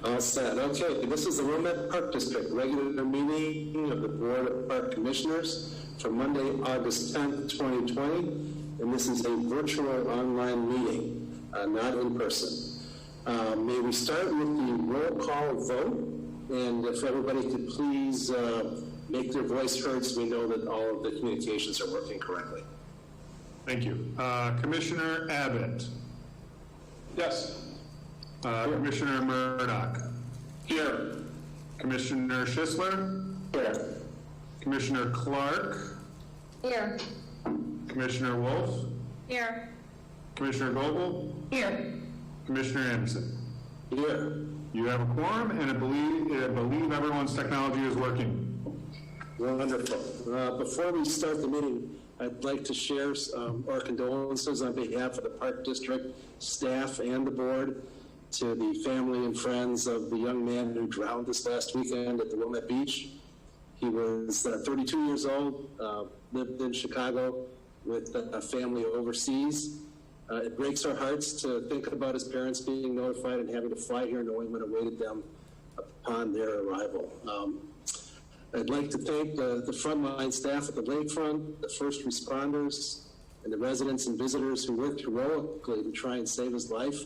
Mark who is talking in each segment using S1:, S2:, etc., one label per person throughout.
S1: All set. Okay, this is the Wilmette Park District regular meeting of the Board of Park Commissioners for Monday, August 10th, 2020. And this is a virtual online meeting, not in person. May we start with the roll call vote? And if everybody could please make their voice heard so we know that all of the communications are working correctly.
S2: Thank you. Commissioner Abbott.
S1: Yes.
S2: Commissioner Murdoch.
S1: Here.
S2: Commissioner Schisler.
S1: Here.
S2: Commissioner Clark.
S3: Here.
S2: Commissioner Wolf.
S3: Here.
S2: Commissioner Goebel.
S3: Here.
S2: Commissioner Anderson.
S1: Here.
S2: You have a quorum, and I believe everyone's technology is working.
S1: Wonderful. Before we start the meeting, I'd like to share our condolences on behalf of the Park District staff and the board to the family and friends of the young man who drowned this last weekend at the Wilmette Beach. He was 32 years old, lived in Chicago with a family overseas. It breaks our hearts to think about his parents being notified and having to fly here knowing what awaited them upon their arrival. I'd like to thank the frontline staff at the lakefront, the first responders, and the residents and visitors who worked heroically to try and save his life.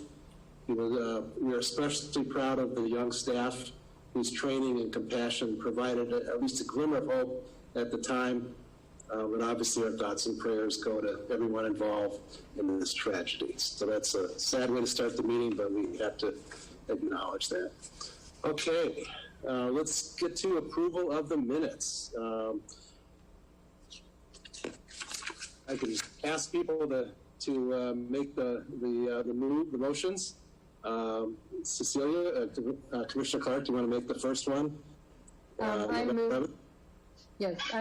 S1: We are especially proud of the young staff whose training and compassion provided at least a glimmer of hope at the time. And obviously our thoughts and prayers go to everyone involved in this tragedy. So that's a sad way to start the meeting, but we have to acknowledge that. Okay, let's get to approval of the minutes. I can ask people to make the motions. Cecilia, Commissioner Clark, do you want to make the first one?
S3: I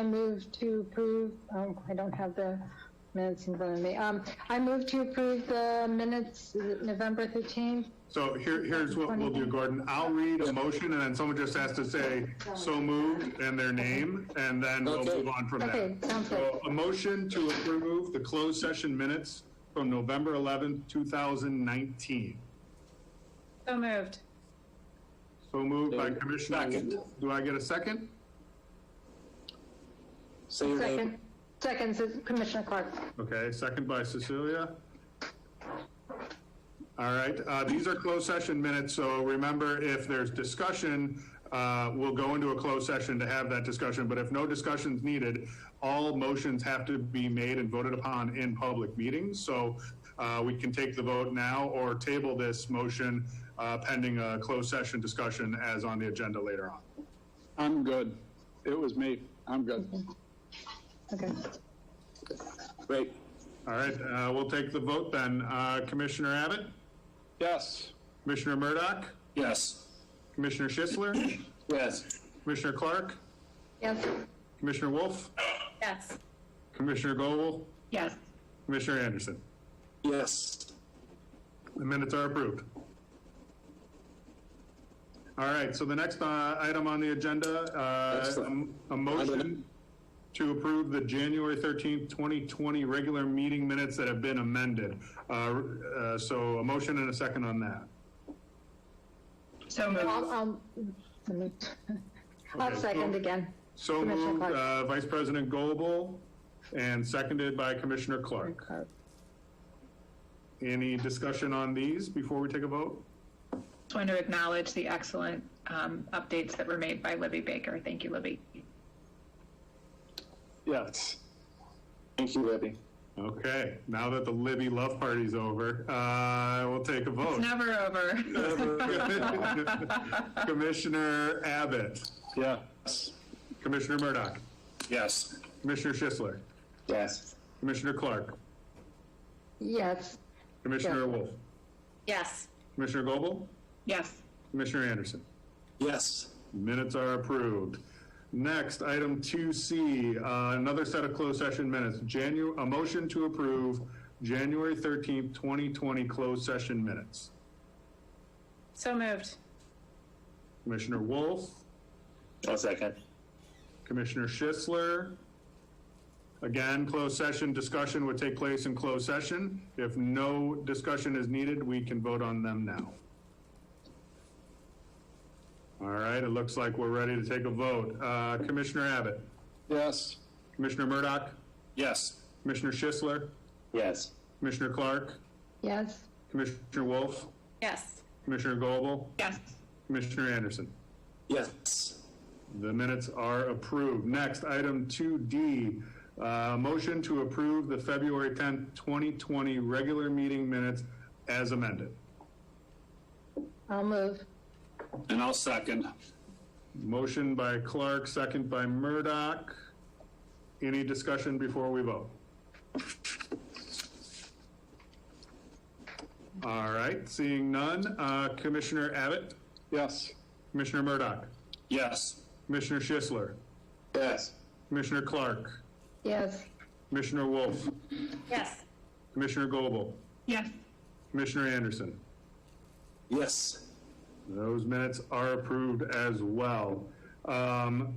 S3: move to approve. I don't have the minutes in front of me. I move to approve the minutes November 13th.
S2: So here's what we'll do, Gordon. I'll read a motion, and then someone just has to say so moved and their name, and then we'll move on from
S3: there.
S2: Sounds good. So a motion to approve the closed session minutes from November 11th, 2019.
S3: So moved.
S2: So moved by Commissioner. Do I get a second?
S3: Second, Commissioner Clark.
S2: Okay, second by Cecilia. All right, these are closed session minutes, so remember, if there's discussion, we'll go into a closed session to have that discussion, but if no discussion is needed, all motions have to be made and voted upon in public meetings, so we can take the vote now or table this motion pending a closed session discussion as on the agenda later on.
S4: I'm good. It was me. I'm good.
S3: Okay.
S1: Great.
S2: All right, we'll take the vote then. Commissioner Abbott?
S4: Yes.
S2: Commissioner Murdoch?
S1: Yes.
S2: Commissioner Schisler?
S1: Yes.
S2: Commissioner Clark?
S3: Yes.
S2: Commissioner Wolf?
S3: Yes.
S2: Commissioner Goebel?
S3: Yes.
S2: Commissioner Anderson?
S1: Yes.
S2: The minutes are approved. All right, so the next item on the agenda, a motion to approve the January 13th, 2020 regular meeting minutes that have been amended. So a motion and a second on that.
S3: So moved. I'll second again.
S2: So moved, Vice President Goebel, and seconded by Commissioner Clark. Any discussion on these before we take a vote?
S5: Just want to acknowledge the excellent updates that were made by Libby Baker. Thank you, Libby.
S4: Yes.
S1: Thank you, Libby.
S2: Okay, now that the Libby love party's over, we'll take a vote.
S5: It's never over.
S2: Commissioner Abbott.
S4: Yes.
S2: Commissioner Murdoch.
S1: Yes.
S2: Commissioner Schisler.
S1: Yes.
S2: Commissioner Clark.
S3: Yes.
S2: Commissioner Wolf.
S5: Yes.
S2: Commissioner Goebel.
S5: Yes.
S2: Commissioner Anderson.
S1: Yes.
S2: Minutes are approved. Next, item 2C, another set of closed session minutes. A motion to approve January 13th, 2020 closed session minutes.
S5: So moved.
S2: Commissioner Wolf.
S1: I'll second.
S2: Commissioner Schisler. Again, closed session discussion would take place in closed session. If no discussion is needed, we can vote on them now. All right, it looks like we're ready to take a vote. Commissioner Abbott,
S4: Yes.
S2: Commissioner Murdoch,
S4: Yes.
S2: Commissioner Schisler,
S1: Yes.
S2: Commissioner Clark,
S3: Yes.
S2: Commissioner Wolf,
S5: Yes.
S2: Commissioner Goebel,
S5: Yes.
S2: Commissioner Anderson.
S1: Yes.
S2: The minutes are approved. Next, item 2D, motion to approve the February 10th, 2020 regular meeting minutes as amended.
S3: I'll move.
S4: And I'll second.
S2: Motion by Clark, second by Murdoch. Any discussion before we vote? All right, seeing none. Commissioner Abbott,
S4: Yes.
S2: Commissioner Murdoch,
S4: Yes.
S2: Commissioner Schisler,
S1: Yes.
S2: Commissioner Clark,
S3: Yes.
S2: Commissioner Wolf,
S5: Yes.
S2: Commissioner Goebel,
S5: Yes.
S2: Commissioner Anderson.
S1: Yes.
S2: Those minutes are approved as well.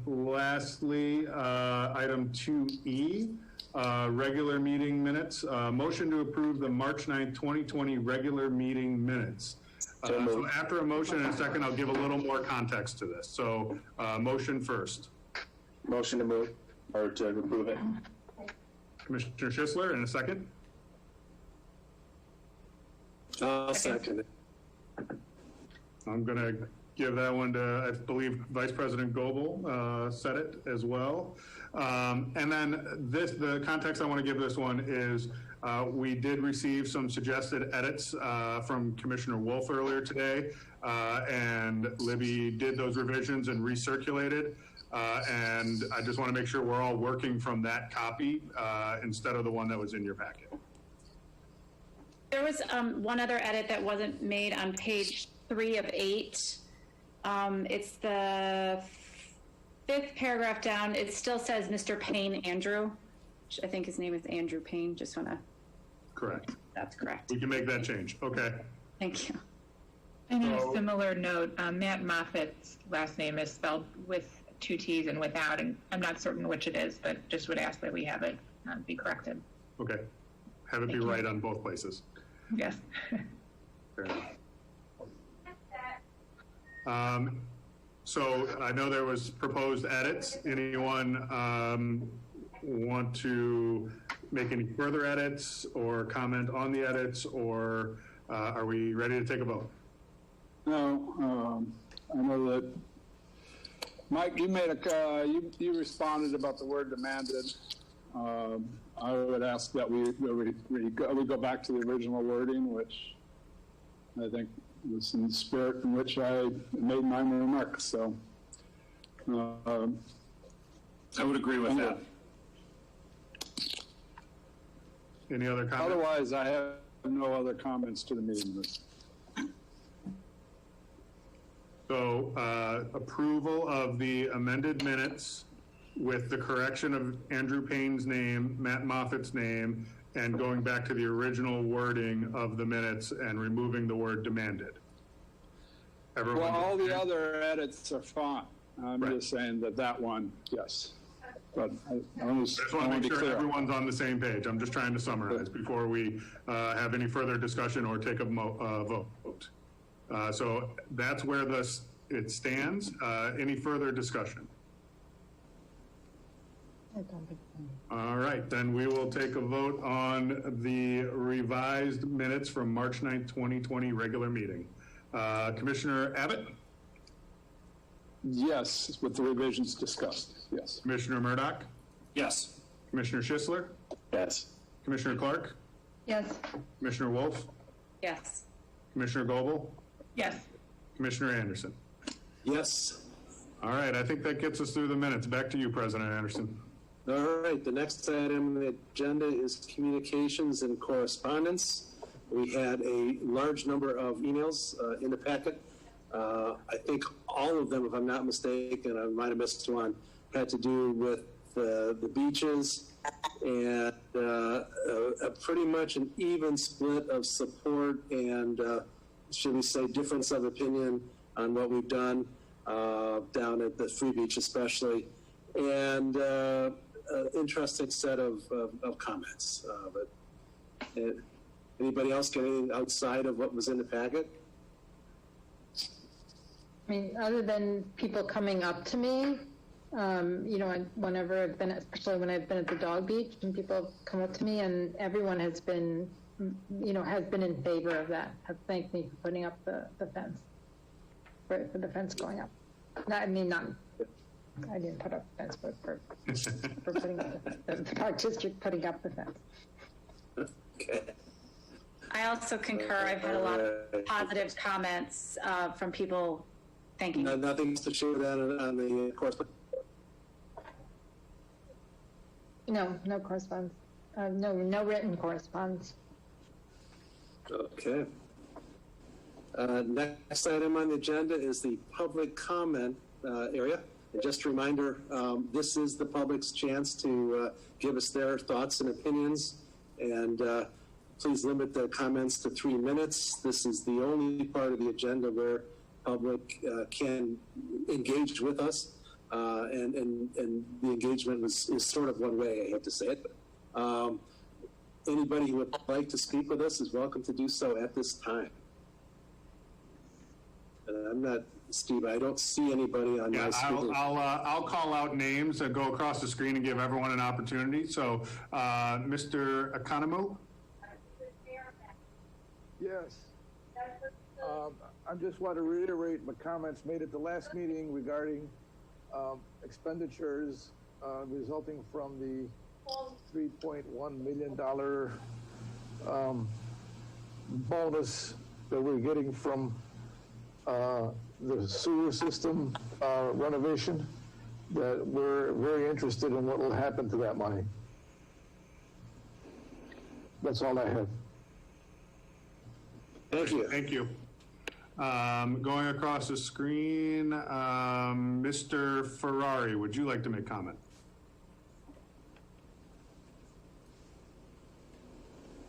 S2: Lastly, item 2E, regular meeting minutes. Motion to approve the March 9th, 2020 regular meeting minutes. So after a motion and a second, I'll give a little more context to this. So motion first.
S1: Motion to move, or to approve it.
S2: Commissioner Schisler, in a second.
S1: I'll second it.
S2: I'm going to give that one to, I believe, Vice President Goebel said it as well. And then the context I want to give this one is we did receive some suggested edits from Commissioner Wolf earlier today, and Libby did those revisions and recirculated. And I just want to make sure we're all working from that copy instead of the one that was in your packet.
S6: There was one other edit that wasn't made on page 3 of 8. It's the 5th paragraph down. It still says Mr. Payne Andrew. Which I think his name is Andrew Payne. Just want to.
S2: Correct.
S6: That's correct.
S2: We can make that change. Okay.
S6: Thank you.
S5: And on
S2: So-
S5: a similar note, Matt Moffat's last name is spelled with 2 T's and without, and I'm not certain which it is, but just would ask that we have it be corrected.
S2: Okay. Have it be right on both places.
S5: Yes.
S2: Fair enough. So I know there was proposed edits. Anyone want to make any further edits or comment on the edits, or are we ready to take a vote?
S4: No, I know that, Mike, you made you responded about the word demanded. I would ask that we go back to the original wording, which I think was in the spirit in which I made my remarks. So
S1: I would agree with that.
S2: Any other comments?
S4: otherwise, I have no other comments to the meeting minutes.
S2: So approval of the amended minutes with the correction of Andrew Payne's name, Matt Moffat's name, and going back to the original wording of the minutes and removing the word demanded. Everyone?
S4: Well, all the other edits are fine. I'm
S2: Right.
S4: just saying that one, yes. But I
S2: I just want to make
S4: be
S2: sure
S4: clear.
S2: everyone's on the same page. I'm just trying to summarize before we have any further discussion or take a vote. So that's where it stands. Any further discussion? All right, then we will take a vote on the revised minutes from March 9th, 2020 regular meeting. Commissioner Abbott?
S4: Yes, with the revisions discussed, yes.
S2: Commissioner Murdoch?
S1: Yes.
S2: Commissioner Schisler?
S1: Yes.
S2: Commissioner Clark?
S3: Yes.
S2: Commissioner Wolf?
S6: Yes.
S2: Commissioner Goebel?
S5: Yes.
S2: Commissioner Anderson?
S1: Yes.
S2: All right, I think that gets us through the minutes. Back to you, President Anderson.
S1: All right, the next item on the agenda is communications and correspondence. We had a large number of emails in the packet. I think all of them, if I'm not mistaken, I might have missed one, had to do with the beaches and pretty much an even split of support and, should we say, difference of opinion on what we've done down at the Free Beach especially. And interesting set of comments. But anybody else get anything outside of what was in the packet?
S3: mean, other than people coming up to me, whenever I've been, especially when I've been at the dog beach, and people have come up to me, and everyone has been, has been in favor of that, have thanked me for putting up the fence, for the fence going up. I didn't put up the fence, but for putting up the park district putting up the fence.
S1: Okay.
S6: I also concur. I've had a lot of positive comments from people thanking me.
S1: Nothing to share that on the correspondence?
S3: No correspondence. No written correspondence.
S1: Okay. Next item on the agenda is the public comment area. And just a reminder, this is the public's chance to give us their thoughts and opinions, and please limit the comments to 3 minutes. This is the only part of the agenda where public can engage with us, and the engagement is sort of one way, I have to say it. Anybody who would like to speak with us is welcome to do so at this time. I'm not, Steve, I don't see anybody on my screen.
S2: I'll call out names and go across the screen and give everyone an opportunity. So, Mr. Economou?
S7: Yes. I just want to reiterate my comments made at the last meeting regarding expenditures resulting from the $3.1 million bonus that we're getting from the sewer system renovation, that we're very interested in what will happen to that money. That's all I have.
S1: Thank you.
S2: Thank you. Going across the screen, Mr. Ferrari, would you like to make comment?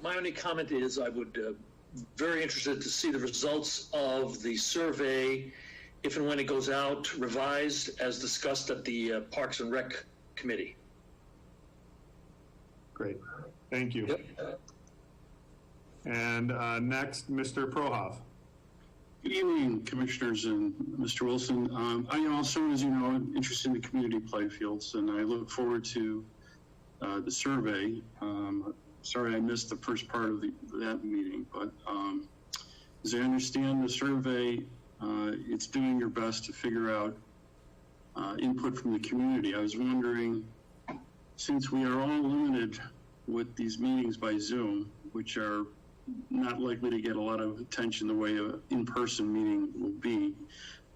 S8: My only comment is I would very interested to see the results of the survey if and when it goes out revised as discussed at the Parks and Rec Committee.
S2: Great. Thank you.
S1: Yep.
S2: And next, Mr. Prohoff.
S9: Good evening, Commissioners and Mr. Wilson. I also, as you know, am interested in the community playfields, and I look forward to the survey. Sorry I missed the first part of that meeting, but as I understand the survey, it's doing your best to figure out input from the community. I was wondering, since we are all limited with these meetings by Zoom, which are not likely to get a lot of attention the way an in-person meeting will be,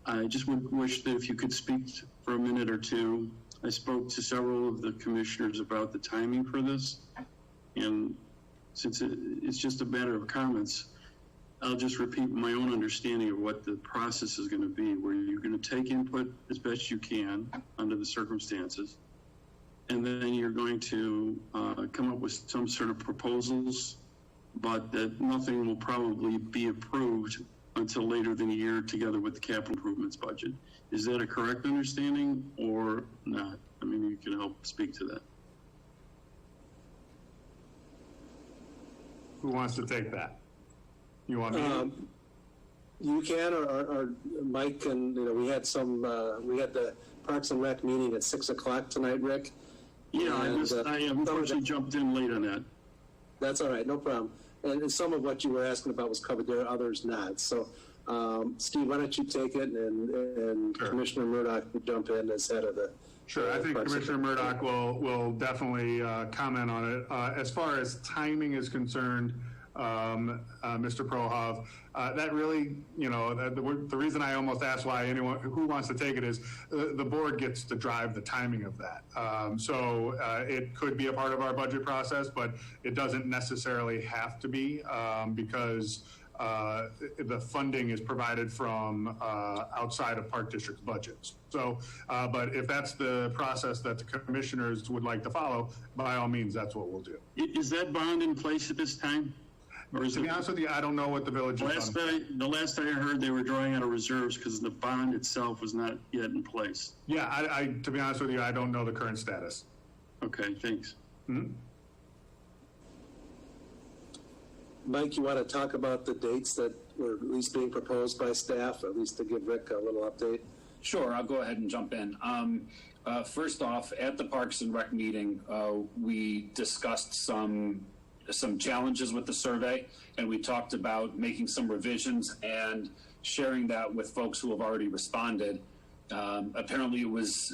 S9: I just would wish that if you could speak for a minute or two. I spoke to several of the commissioners about the timing for this, and since it's just a matter of comments, I'll just repeat my own understanding of what the process is going to be, where you're going to take input as best you can under the circumstances, and then you're going to come up with some sort of proposals, but that nothing will probably be approved until later than a year together with the capital improvements budget. Is that a correct understanding or not? I mean, you can help speak to that.
S2: Who wants to take that? You want me to?
S1: You can, or Mike, and we had we had the Parks and Rec meeting at 6 o'clock tonight, Rick.
S9: Yeah, I unfortunately jumped in late on that.
S1: That's all right, no problem. And some of what you were asking about was covered there, others not. So, Steve, why don't you take it, and
S2: Sure.
S1: Commissioner Murdoch will jump in as head of the.
S2: Sure, I think Commissioner Murdoch will definitely comment on it. As far as timing is concerned, Mr. Prohoff, that really, the reason I almost asked why anyone who wants to take it is the board gets to drive the timing of that. So it could be a part of our budget process, but it doesn't necessarily have to be because the funding is provided from outside of Park District's budgets. So, but if that's the process that the commissioners would like to follow, by all means, that's what we'll do.
S9: Is that bond in place at this time? Or is
S2: To be honest with you, I don't know what the village is on.
S9: The last I heard, they were drawing out of reserves because the bond itself was not yet in place.
S2: Yeah, I to be honest with you, I don't know the current status.
S9: Okay, thanks.
S2: Mm-hmm.
S1: Mike, you want to talk about the dates that were at least being proposed by staff, at least to give Rick a little update?
S10: Sure, I'll go ahead and jump in. First off, at the Parks and Rec meeting, we discussed some challenges with the survey, and we talked about making some revisions and sharing that with folks who have already responded. Apparently, it was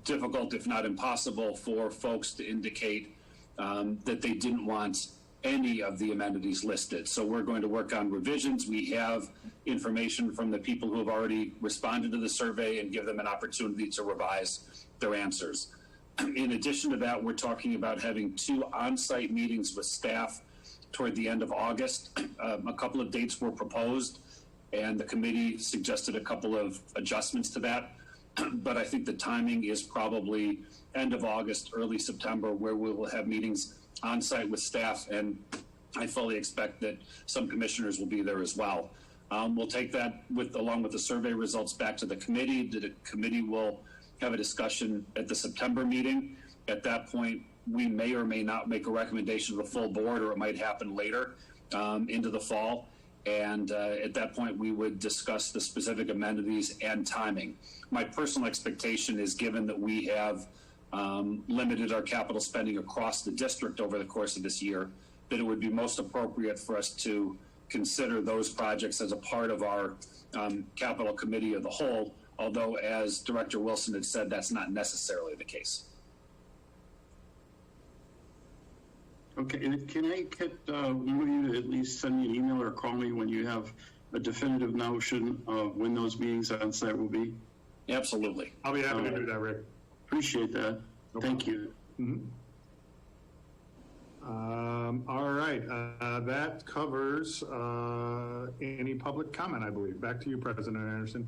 S10: difficult, if not impossible, for folks to indicate that they didn't want any of the amenities listed. So we're going to work on revisions. We have information from the people who have already responded to the survey and give them an opportunity to revise their answers. In addition to that, we're talking about having 2 on-site meetings with staff toward the end of August. A couple of dates were proposed, and the committee suggested a couple of adjustments to that. But I think the timing is probably end of August, early September, where we will have meetings on site with staff, and I fully expect that some commissioners will be there as well. We'll take that along with the survey results back to the committee. The committee will have a discussion at the September meeting. At that point, we may or may not make a recommendation to the full board, or it might happen later into the fall. And at that point, we would discuss the specific amenities and timing. My personal expectation is, given that we have limited our capital spending across the district over the course of this year, that it would be most appropriate for us to consider those projects as a part of our capital committee of the whole, although, as Director Wilson had said, that's not necessarily the case.
S9: Okay, and can I get one of you to at least send me an email or call me when you have a definitive notion of when those meetings on site will be?
S10: Absolutely.
S2: I'll be happy to do that, Rick.
S9: Appreciate that. Thank you.
S2: Mm-hmm. All right, that covers any public comment, I believe. Back to you, President Anderson.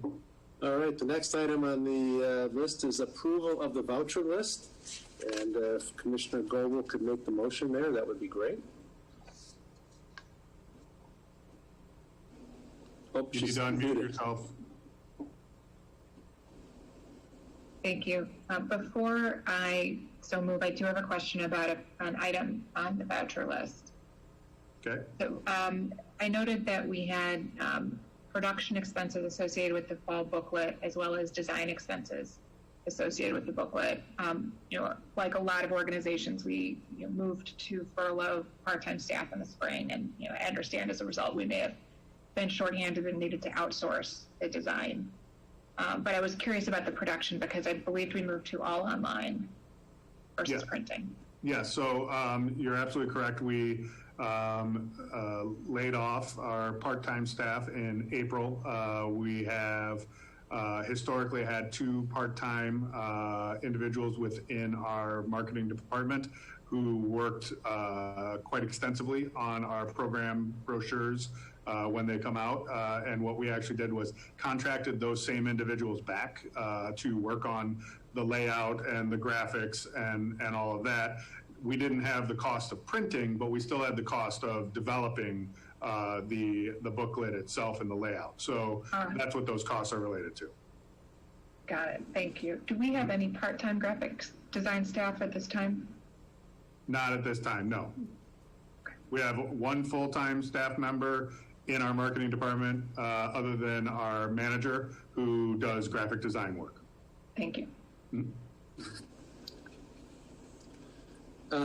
S1: All right, the next item on the list is approval of the voucher list. And if Commissioner Goebel could make the motion there, that would be great. Oh,
S2: You need to unmute yourself.
S5: Thank you. Before I so move, I do have a question about an item on the voucher list.
S2: Okay.
S5: So I noted that we had production expenses associated with the fall booklet, as well as design expenses associated with the booklet. Like a lot of organizations, we moved to furlough part-time staff in the spring, and I understand as a result we may have been shorthanded and needed to outsource the design. But I was curious about the production, because I believed we moved to all online versus printing.
S2: Yeah, so you're absolutely correct. We laid off our part-time staff in April. We have historically had 2 part-time individuals within our marketing department who worked quite extensively on our program brochures when they come out. And what we actually did was contracted those same individuals back to work on the layout and the graphics and all of that. We didn't have the cost of printing, but we still had the cost of developing the booklet itself and the layout. So that's what those costs are related to.
S5: Got it. Thank you. Do we have any part-time graphics design staff at this time?
S2: Not at this time, no. We have 1 full-time staff member in our marketing department, other than our manager, who does graphic design work.
S5: Thank you.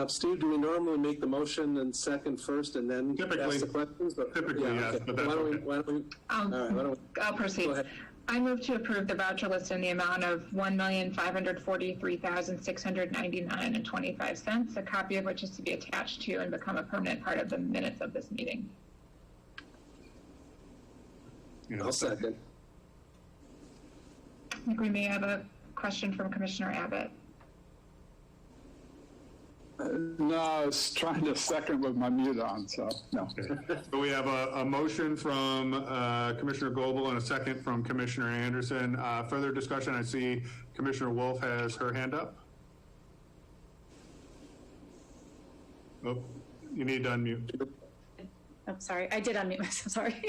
S1: Steve, do we normally make the motion and second first and then ask the questions?
S2: Typically, yes,
S1: okay.
S2: but that's okay.
S5: I'll proceed.
S1: Go ahead.
S5: I move to approve the voucher list in the amount of $1,543,699.25, a copy of which is to be attached to and become a permanent part of the minutes of this meeting.
S1: I'll second.
S5: I think we may have a question from Commissioner Abbott.
S4: No, I was trying to second with my mute on, so no.
S2: Okay. So we have a motion from Commissioner Goebel and a second from Commissioner Anderson. Further discussion, I see Commissioner Wolf has her hand up. Oh, you need to unmute.
S6: I'm sorry, I did unmute myself, sorry.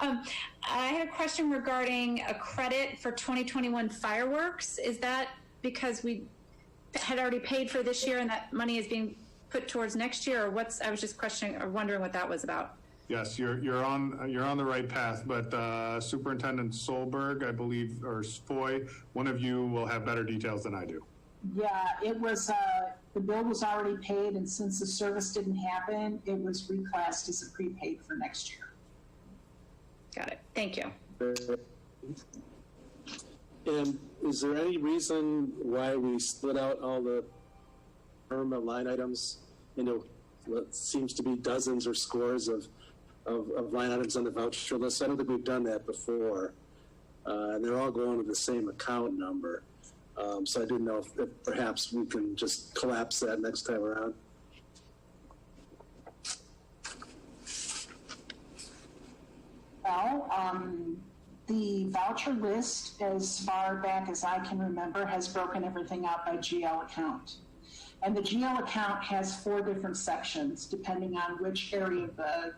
S6: I had a question regarding a credit for 2021 fireworks. Is that because we had already paid for this year and that money is being put towards next year, or I was just questioning or wondering what that was about.
S2: Yes, you're on the right path, but Superintendent Solberg, I believe, or Foy, one of you will have better details than I do.
S11: Yeah, it was, the bill was already paid, and since the service didn't happen, it was reclassed as a prepaid for next year.
S6: Got it. Thank you.
S1: And is there any reason why we split out all the Irma line items into what seems to be dozens or scores of line items on the voucher list? I don't think we've done that before. And they're all going to the same account number. So I didn't know if perhaps we can just collapse that next time around.
S11: Well, the voucher list, as far back as I can remember, has broken everything out by GL account. And the GL account has 4 different sections, depending on which area of the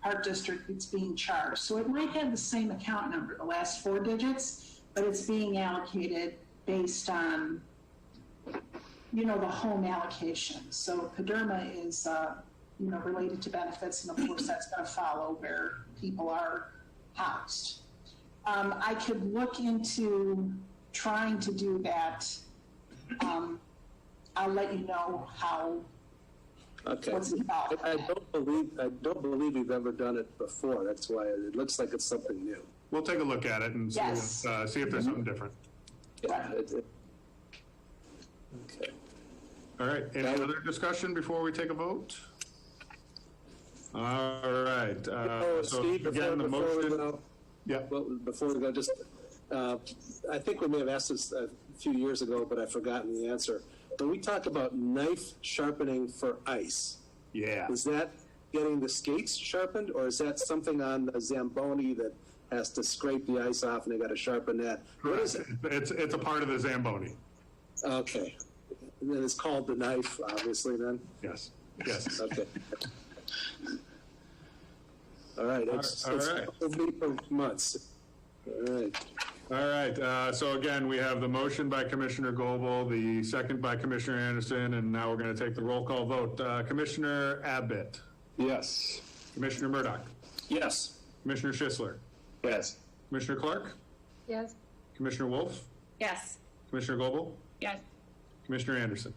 S11: Park District it's being charged. So it might have the same account number, the last 4 digits, but it's being allocated based on, the home allocation. So Paderma is, related to benefits, and of course that's going to follow where people are housed. I could look into trying to do that. I'll let you know how.
S1: Okay.
S11: What's involved.
S1: I don't believe we've ever done it before. That's why it looks like it's something new.
S2: We'll take a look at it and
S11: Yes.
S2: see if there's something different.
S1: Yeah. Okay.
S2: All right. Any other discussion before we take a vote? All right. So
S1: Steve,
S2: again, the
S1: before we
S2: motion.
S1: go,
S2: Yeah.
S1: well, before we go, just I think we may have asked this a few years ago, but I've forgotten the answer. When we talk about knife sharpening for ice,
S2: Yeah.
S1: is that getting the skates sharpened, or is that something on the Zamboni that has to scrape the ice off and they got to sharpen that? What is it?
S2: It's a part of the Zamboni.
S1: Okay. And then it's called the knife, obviously, then?
S2: Yes. Yes.
S1: Okay. All right.
S2: All
S1: It's
S2: right.
S1: been for months. All right.
S2: All right. So again, we have the motion by Commissioner Goebel, the second by Commissioner Anderson, and now we're going to take the roll call vote. Commissioner Abbott,
S4: Yes.
S2: Commissioner Murdoch,
S10: Yes.
S2: Commissioner Schisler,
S9: Yes.
S2: Commissioner Clark,
S3: Yes.
S2: Commissioner Wolf,
S6: Yes.
S2: Commissioner Goebel,
S5: Yes.
S2: Commissioner Anderson.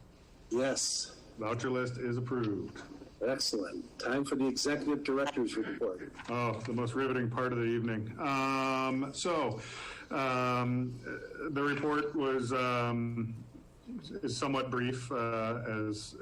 S1: Yes.
S2: Voucher list is approved.
S1: Excellent. Time for the executive director's report.
S2: Oh, the most riveting part of the evening. The report was is somewhat brief as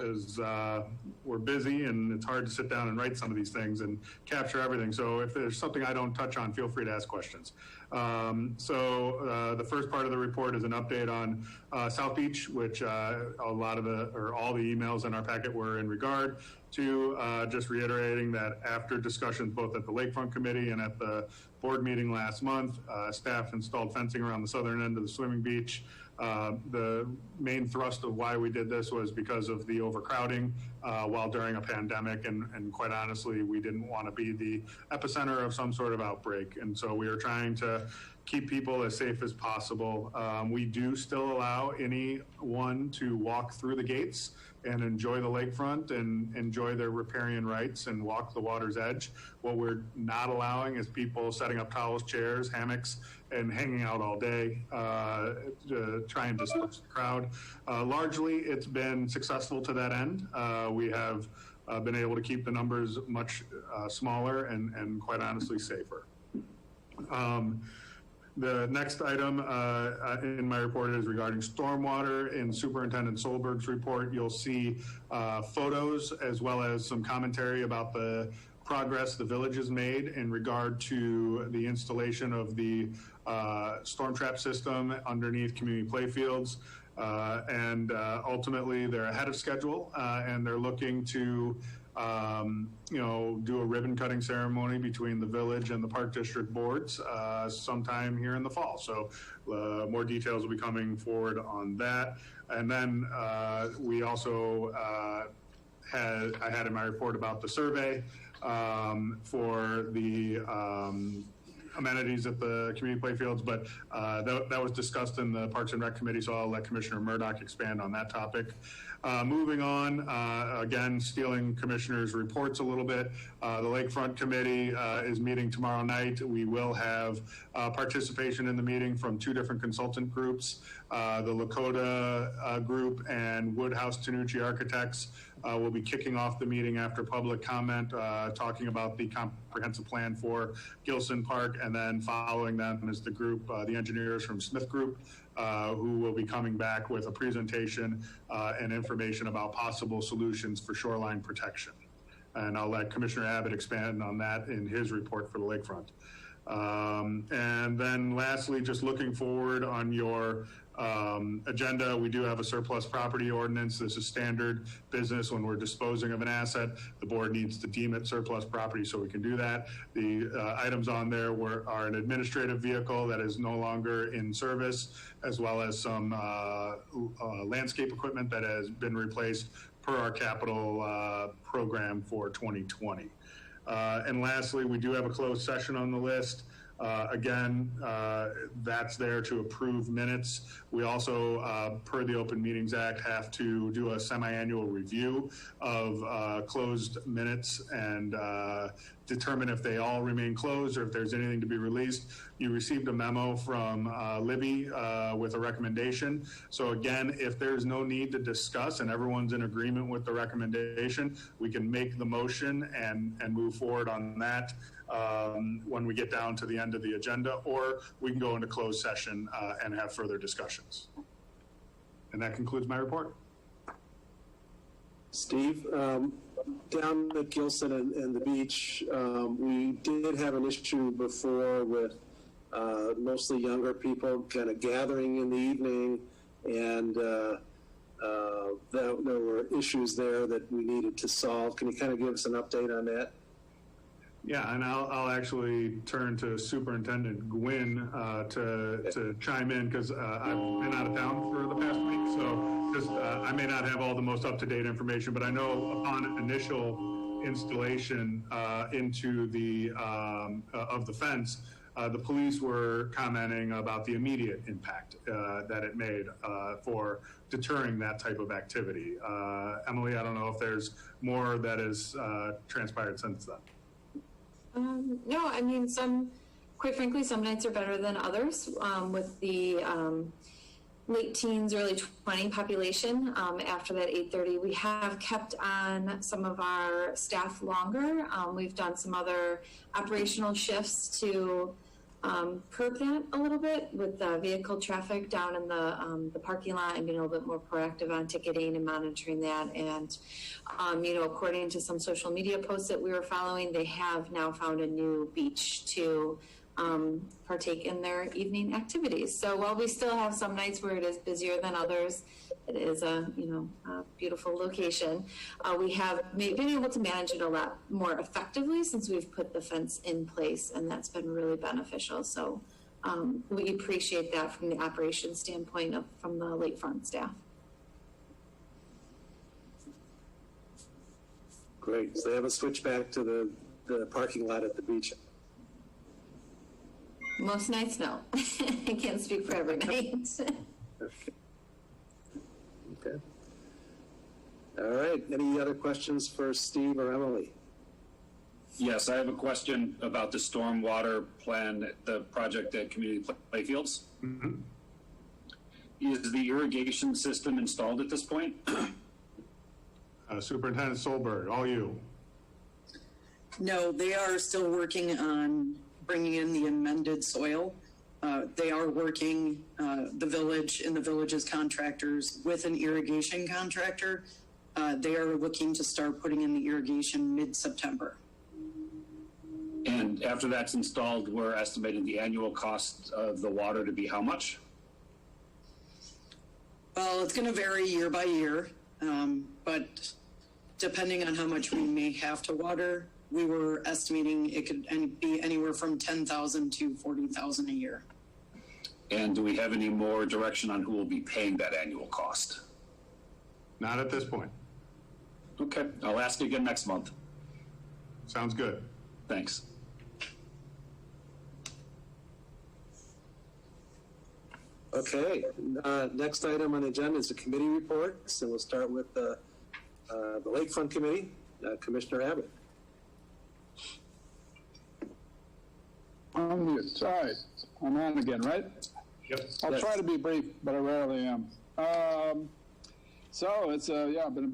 S2: we're busy and it's hard to sit down and write some of these things and capture everything. So if there's something I don't touch on, feel free to ask questions. The first part of the report is an update on South Beach, which all the emails in our packet were in regard to, just reiterating that after discussions both at the Lakefront Committee and at the board meeting last month, staff installed fencing around the southern end of the swimming beach. The main thrust of why we did this was because of the overcrowding while during a pandemic, and quite honestly, we didn't want to be the epicenter of some sort of outbreak, and so we are trying to keep people as safe as possible. We do still allow anyone to walk through the gates and enjoy the lakefront and enjoy their riparian rights and walk the water's edge. What we're not allowing is people setting up towels, chairs, hammocks, and hanging out all day to try and disperse the crowd. Largely, it's been successful to that end. We have been able to keep the numbers much smaller and quite honestly safer. The next item in my report is regarding stormwater. In Superintendent Solberg's report, you'll see photos as well as some commentary about the progress the village has made in regard to the installation of the storm trap system underneath community playfields. Ultimately, they're ahead of schedule and they're looking to do a ribbon cutting ceremony between the village and the Park District boards sometime here in the fall. So more details will be coming forward on that. And then we also I had in my report about the survey for the amenities at the community playfields, but that was discussed in the Parks and Rec Committee, so I'll let Commissioner Murdoch expand on that topic. Moving on, again, stealing Commissioner's reports a little bit. The Lakefront Committee is meeting tomorrow night. We will have participation in the meeting from two different consultant groups, the Lakota group and Woodhouse Tanucci Architects. Will be kicking off the meeting after public comment, talking about the comprehensive plan for Gilson Park, and then following them is the group, the engineers from Smith Group, who will be coming back with a presentation and information about possible solutions for shoreline protection. And I'll let Commissioner Abbott expand on that in his report for the lakefront. And then lastly, just looking forward on your agenda, we do have a surplus property ordinance. This is standard business when we're disposing of an asset. The board needs to deem it surplus property, so we can do that. The items on there are an administrative vehicle that is no longer in service, as well as some landscape equipment that has been replaced per our capital program for 2020. And lastly, we do have a closed session on the list. Again, that's there to approve minutes. We also, per the Open Meetings Act, have to do a semi-annual review of closed minutes and determine if they all remain closed or if there's anything to be released. You received a memo from Libby with a recommendation. So again, if there's no need to discuss and everyone's in agreement with the recommendation, we can make the motion and move forward on that when we get down to the end of the agenda, or we can go into closed session and have further discussions. And that concludes my report.
S1: Steve, down at Gilson and the beach, we did have an issue before with mostly younger people kind of gathering in the evening, and there were issues there that we needed to solve. Can you kind of give us an update on that?
S2: Yeah, and I'll actually turn to Superintendent Gwynn to chime in, because I've been out of town for the past week, so just I may not have all the most up-to-date information, but I know upon initial installation into the of the fence, the police were commenting about the immediate impact that it made for deterring that type of activity. Emily, I don't know if there's more that has transpired since then.
S12: No, I mean, quite frankly, some nights are better than others. With the late teens, early 20 population, after that 8:30, we have kept on some of our staff longer. We've done some other operational shifts to curb that a little bit with the vehicle traffic down in the parking lot, and being a little bit more proactive on ticketing and monitoring that. And, according to some social media posts that we were following, they have now found a new beach to partake in their evening activities. So while we still have some nights where it is busier than others, it is a beautiful location. We have been able to manage it a lot more effectively since we've put the fence in place, and that's been really beneficial. So we appreciate that from the operations standpoint from the lakefront staff.
S1: Great. So they haven't switched back to the parking lot at the beach.
S12: Most nights, no. I can't speak for every night.
S1: Okay. All right. Any other questions for Steve or Emily?
S10: Yes, I have a question about the stormwater plan, the project at Community Playfields.
S2: Mm-hmm.
S10: Is the irrigation system installed at this point?
S2: Superintendent Solberg, all you.
S13: No, they are still working on bringing in the amended soil. They are working, the village and the village's contractors with an irrigation contractor. They are looking to start putting in the irrigation mid-September.
S10: And after that's installed, we're estimating the annual cost of the water to be how much?
S13: Well, it's going to vary year by year, but depending on how much we may have to water, we were estimating it could be anywhere from $10,000 to $40,000 a year.
S10: And do we have any more direction on who will be paying that annual cost?
S2: Not at this point.
S10: Okay, I'll ask again next month.
S2: Sounds good.
S10: Thanks.
S1: Okay, next item on the agenda is the committee reports, and we'll start with the Lakefront Committee. Commissioner Abbott.
S4: Unmute. All right, I'm on again, right?
S2: Yep.
S4: I'll try to be brief, but I rarely am. So it's been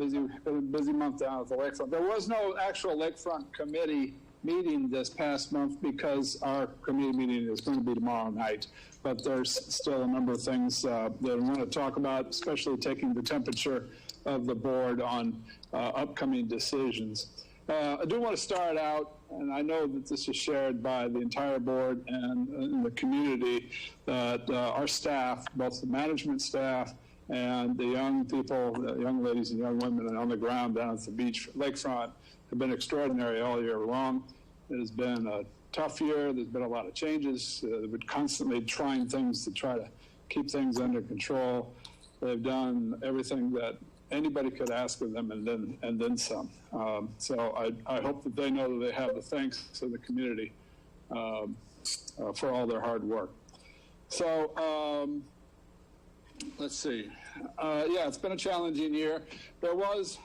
S4: a busy month down at the Lakefront. There was no actual Lakefront Committee meeting this past month because our committee meeting is going to be tomorrow night. But there's still a number of things that I want to talk about, especially taking the temperature of the board on upcoming decisions. I do want to start out, and I know that this is shared by the entire board and the community, that our staff, both the management staff and the young people, the young ladies and young women on the ground down at the beach lakefront, have been extraordinary all year long. It has been a tough year. There's been a lot of changes. They've been constantly trying things to try to keep things under control. They've done everything that anybody could ask of them and then some. So I hope that they know that they have the thanks of the community for all their hard work. So let's see. It's been a challenging year. There was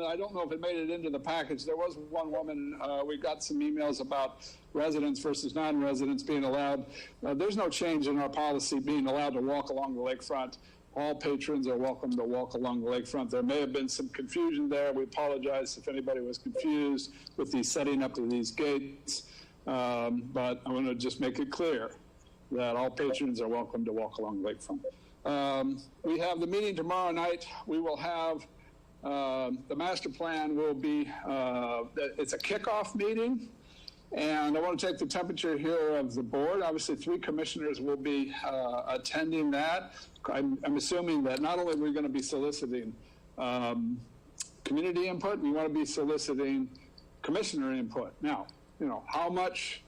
S4: I don't know if it made it into the package. There was one woman, we got some emails about residents versus non-residents being allowed. There's no change in our policy being allowed to walk along the lakefront. All patrons are welcome to walk along the lakefront. There may have been some confusion there. We apologize if anybody was confused with the setting up of these gates. But I want to just make it clear that all patrons are welcome to walk along the lakefront. We have the meeting tomorrow night. We will have the master plan will be, it's a kickoff meeting, and I want to take the temperature here of the board. Obviously, 3 commissioners will be attending that. I'm assuming that not only are we going to be soliciting community input, we want to be soliciting commissioner input. Now, how much,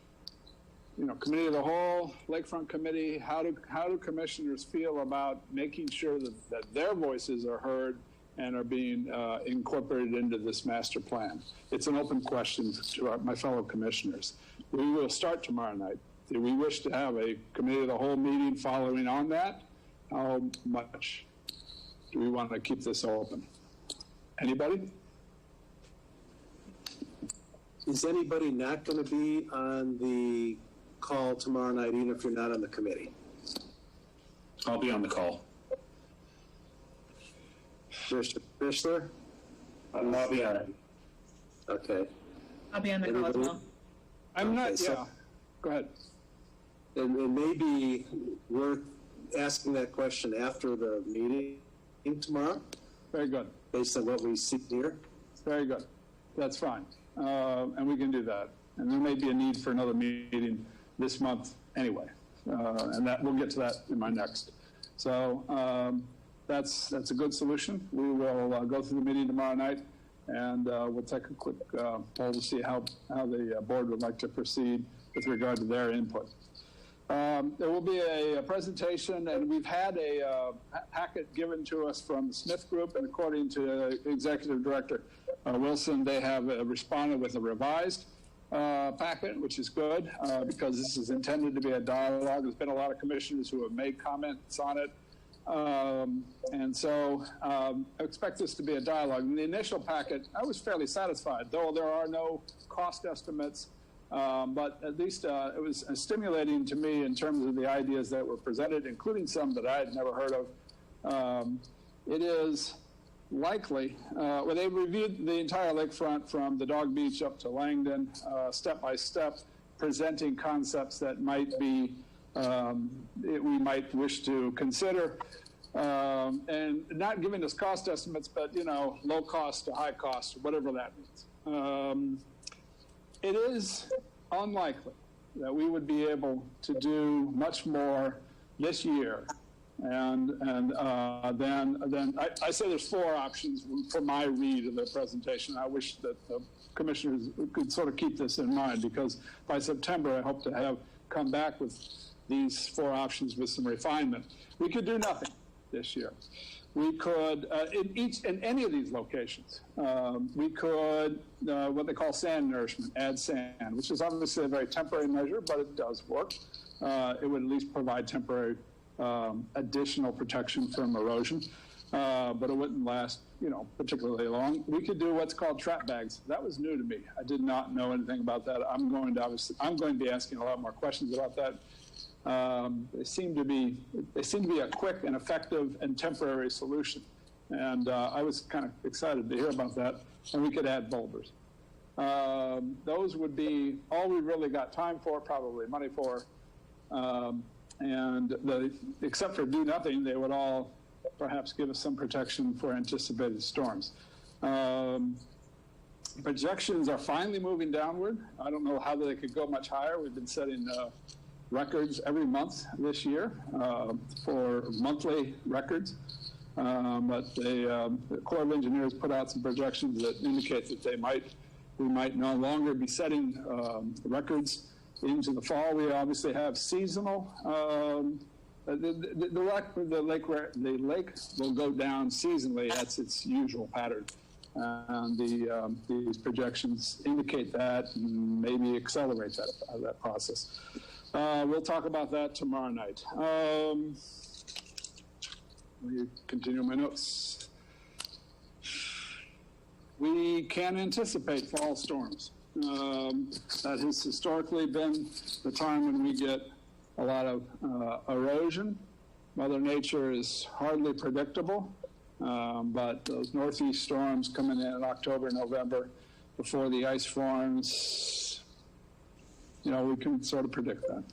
S4: committee of the whole, Lakefront Committee, how do commissioners feel about making sure that their voices are heard and are being incorporated into this master plan? It's an open question to my fellow commissioners. We will start tomorrow night. Do we wish to have a committee of the whole meeting following on that? How much do we want to keep this open? Anybody?
S1: Is anybody not going to be on the call tomorrow night, even if you're not on the committee?
S10: I'll be on the call.
S1: Fischler?
S10: I'll be on it.
S1: Okay.
S5: I'll be on the call as well.
S4: I'm not,
S1: so,
S4: Go ahead.
S1: And it may be worth asking that question after the meeting tomorrow.
S4: Very good.
S1: Based on what we see here.
S4: Very good. That's fine. And we can do that. And there may be a need for another meeting this month anyway. And that we'll get to that in my next. So that's a good solution. We will go through the meeting tomorrow night, and we'll take a quick poll to see how the board would like to proceed with regard to their input. There will be a presentation, and we've had a packet given to us from the Smith Group, and according to Executive Director Wilson, they have responded with a revised packet, which is good because this is intended to be a dialogue. There's been a lot of commissioners who have made comments on it. And so I expect this to be a dialogue. In the initial packet, I was fairly satisfied, though there are no cost estimates. But at least it was stimulating to me in terms of the ideas that were presented, including some that I had never heard of. It is likely, well, they reviewed the entire lakefront from the Dog Beach up to Langdon, step by step, presenting concepts that might be, we might wish to consider. And not giving us cost estimates, but, low cost to high cost, whatever that means. It is unlikely that we would be able to do much more this year. And then I say there's 4 options for my read of the presentation. I wish that the commissioners could sort of keep this in mind, because by September, I hope to have come back with these 4 options with some refinement. We could do nothing this year. We could, in any of these locations, we could, what they call sand nourishment, add sand, which is obviously a very temporary measure, but it does work. It would at least provide temporary additional protection from erosion, but it wouldn't last, particularly long. We could do what's called trap bags. That was new to me. I did not know anything about that. I'm going to be asking a lot more questions about that. They seem to be a quick and effective and temporary solution. And I was kind of excited to hear about that. And we could add boulders. Those would be all we really got time for, probably money for. Except for do nothing, they would all perhaps give us some protection for anticipated storms. Projections are finally moving downward. I don't know how they could go much higher. We've been setting records every month this year for monthly records. But the Corps of Engineers put out some projections that indicate that we might no longer be setting records into the fall. We obviously have seasonal. The lake will go down seasonally. That's its usual pattern. And these projections indicate that and maybe accelerate that process. We'll talk about that tomorrow night. Let me continue my notes. We can anticipate fall storms. That has historically been the time when we get a lot of erosion. Mother Nature is hardly predictable, but those northeast storms coming in October, November, before the ice forms, we can sort of predict that.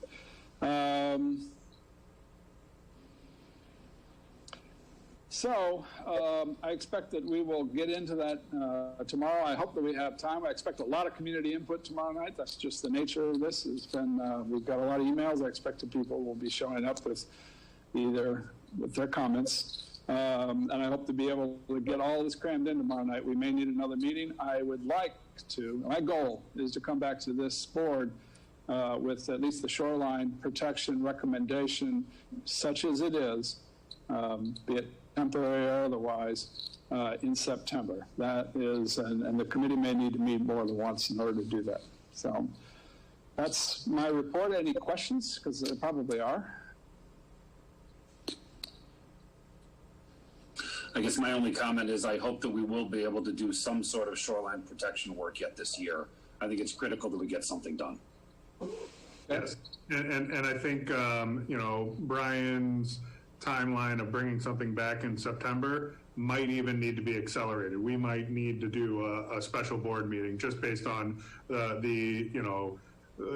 S4: So I expect that we will get into that tomorrow. I hope that we have time. I expect a lot of community input tomorrow night. That's just the nature of this. We've got a lot of emails. I expect that people will be showing up with their comments. And I hope to be able to get all of this crammed in tomorrow night. We may need another meeting. I would like to, my goal is to come back to this board with at least the shoreline protection recommendation, such as it is, be it temporary or otherwise, in September. That is, and the committee may need to meet more than once in order to do that. So that's my report. Any questions? Because there probably are.
S10: I guess my only comment is I hope that we will be able to do some sort of shoreline protection work yet this year. I think it's critical that we get something done.
S2: Yes, and I think, Brian's timeline of bringing something back in September might even need to be accelerated. We might need to do a special board meeting just based on the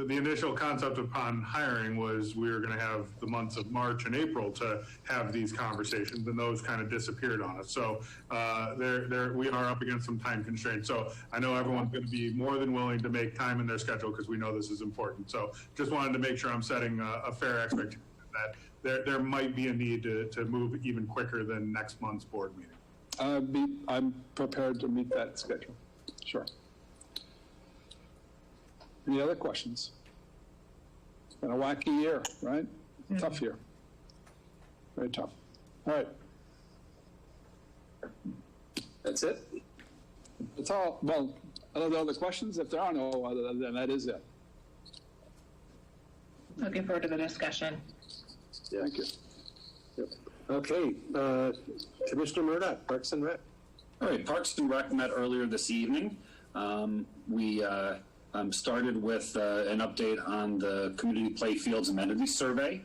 S2: initial concept upon hiring was we were going to have the months of March and April to have these conversations, and those kind of disappeared on us. So we are up against some time constraints. So I know everyone's going to be more than willing to make time in their schedule because we know this is important. So just wanted to make sure I'm setting a fair expectation that there might be a need to move even quicker than next month's board meeting.
S4: I'm prepared to meet that schedule. Sure. Any other questions? It's been a wacky year, right? Mm-hmm. Tough year. Very tough. All right. That's it? That's all. Well, are there other questions? If there are no other, then that is it.
S5: Looking forward to the discussion.
S1: Yeah.
S4: Thank you.
S1: Yep. Okay, Commissioner Murdoch, Parks and Rec.
S10: All right, Parks and Rec met earlier this evening. We started with an update on the community play fields amenities survey.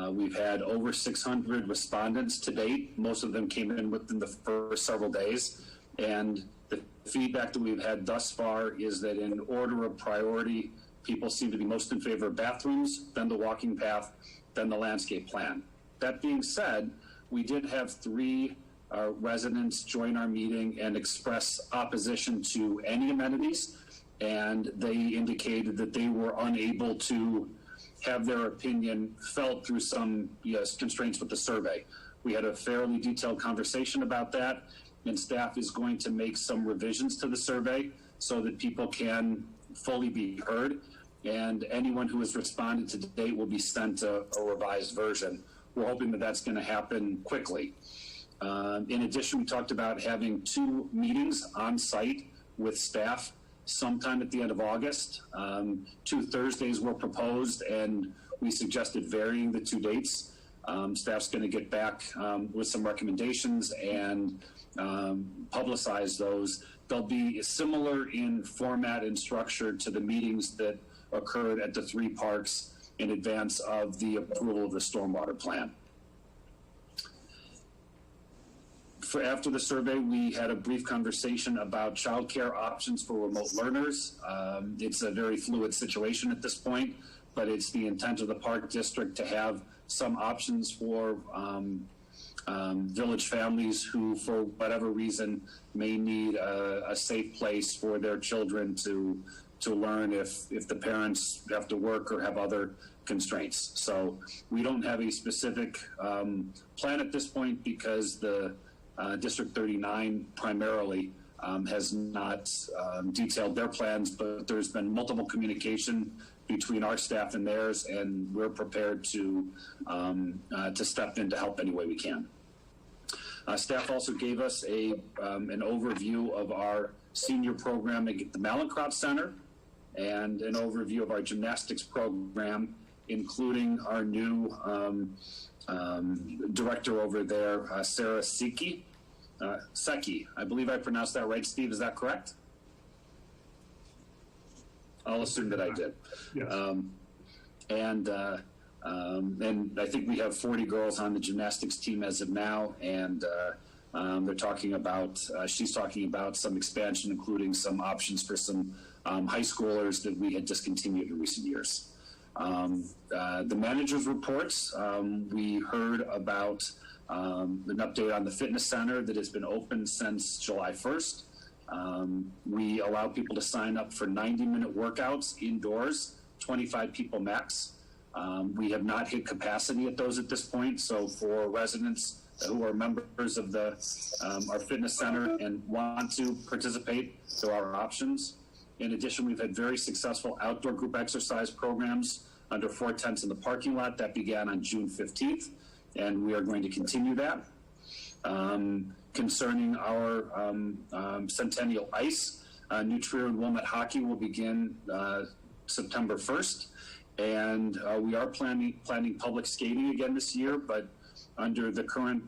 S10: We've had over 600 respondents to date. Most of them came in within the first several days. And the feedback that we've had thus far is that in order of priority, people seem to be most in favor of bathrooms, then the walking path, then the landscape plan. That being said, we did have 3 residents join our meeting and express opposition to any amenities, and they indicated that they were unable to have their opinion felt through some constraints with the survey. We had a fairly detailed conversation about that, and staff is going to make some revisions to the survey so that people can fully be heard, and anyone who has responded to date will be sent a revised version. We're hoping that that's going to happen quickly. In addition, we talked about having 2 meetings on site with staff sometime at the end of August. 2 Thursdays were proposed, and we suggested varying the 2 dates. Staff's going to get back with some recommendations and publicize those. They'll be similar in format and structure to the meetings that occurred at the 3 parks in advance of the approval of the stormwater plan. After the survey, we had a brief conversation about childcare options for remote learners. It's a very fluid situation at this point, but it's the intent of the park district to have some options for village families who, for whatever reason, may need a safe place for their children to learn if the parents have to work or have other constraints. So we don't have a specific plan at this point because the District 39 primarily has not detailed their plans, but there's been multiple communication between our staff and theirs, and we're prepared to step in to help any way we can. Staff also gave us an overview of our senior program at the Mallinckrodt Center and an overview of our gymnastics program, including our new director over there, Sarah Secchi. I believe I pronounced that right, Steve. Is that correct? I'll assume that I did.
S2: Yes.
S10: And I think we have 40 girls on the gymnastics team as of now, and they're talking about, she's talking about some expansion, including some options for some high schoolers that we had discontinued in recent years. The manager's reports, we heard about an update on the fitness center that has been open since July 1st. We allow people to sign up for 90-minute workouts indoors, 25 people max. We have not hit capacity at those at this point, so for residents who are members of our fitness center and want to participate, there are options. In addition, we've had very successful outdoor group exercise programs under 4 tents in the parking lot that began on June 15th, and we are going to continue that. Concerning our Centennial Ice, New Trier and Wilmette hockey will begin September 1st, and we are planning public skating again this year, but under the current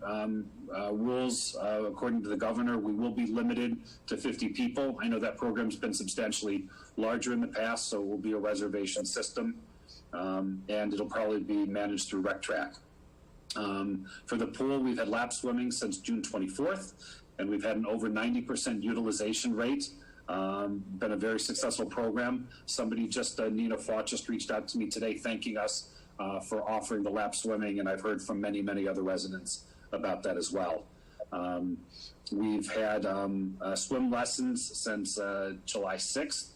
S10: rules, according to the governor, we will be limited to 50 people. I know that program's been substantially larger in the past, so it will be a reservation system, and it'll probably be managed through Rec Track. For the pool, we've had lap swimming since June 24th, and we've had an over 90% utilization rate. Been a very successful program. Somebody Nina Fought just reached out to me today thanking us for offering the lap swimming, and I've heard from many, many other residents about that as well. We've had swim lessons since July 6th,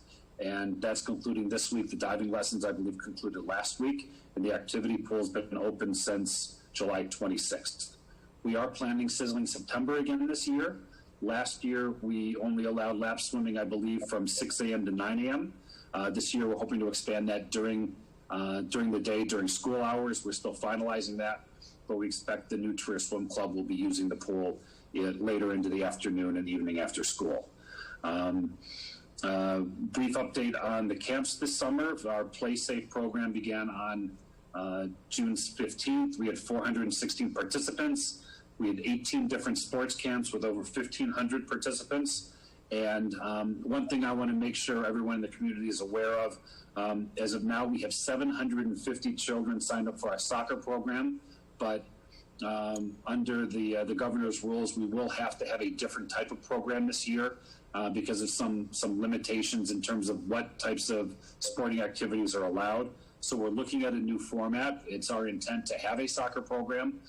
S10: and that's concluding this week. The diving lessons, I believe, concluded last week, and the activity pool's been open since July 26th. We are planning Sizzling September again this year. Last year, we only allowed lap swimming, I believe, from 6 a.m. to 9 a.m. This year, we're hoping to expand that during the day, during school hours. We're still finalizing that, but we expect the New Trier Swim Club will be using the pool later into the afternoon and evening after school. Brief update on the camps this summer. Our Play Safe program began on June 15th. We had 416 participants. We had 18 different sports camps with over 1,500 participants. And one thing I want to make sure everyone in the community is aware of, as of now, we have 750 children signed up for our soccer program, but under the governor's rules, we will have to have a different type of program this year because of some limitations in terms of what types of sporting activities are allowed. So we're looking at a new format. It's our intent to have a soccer program,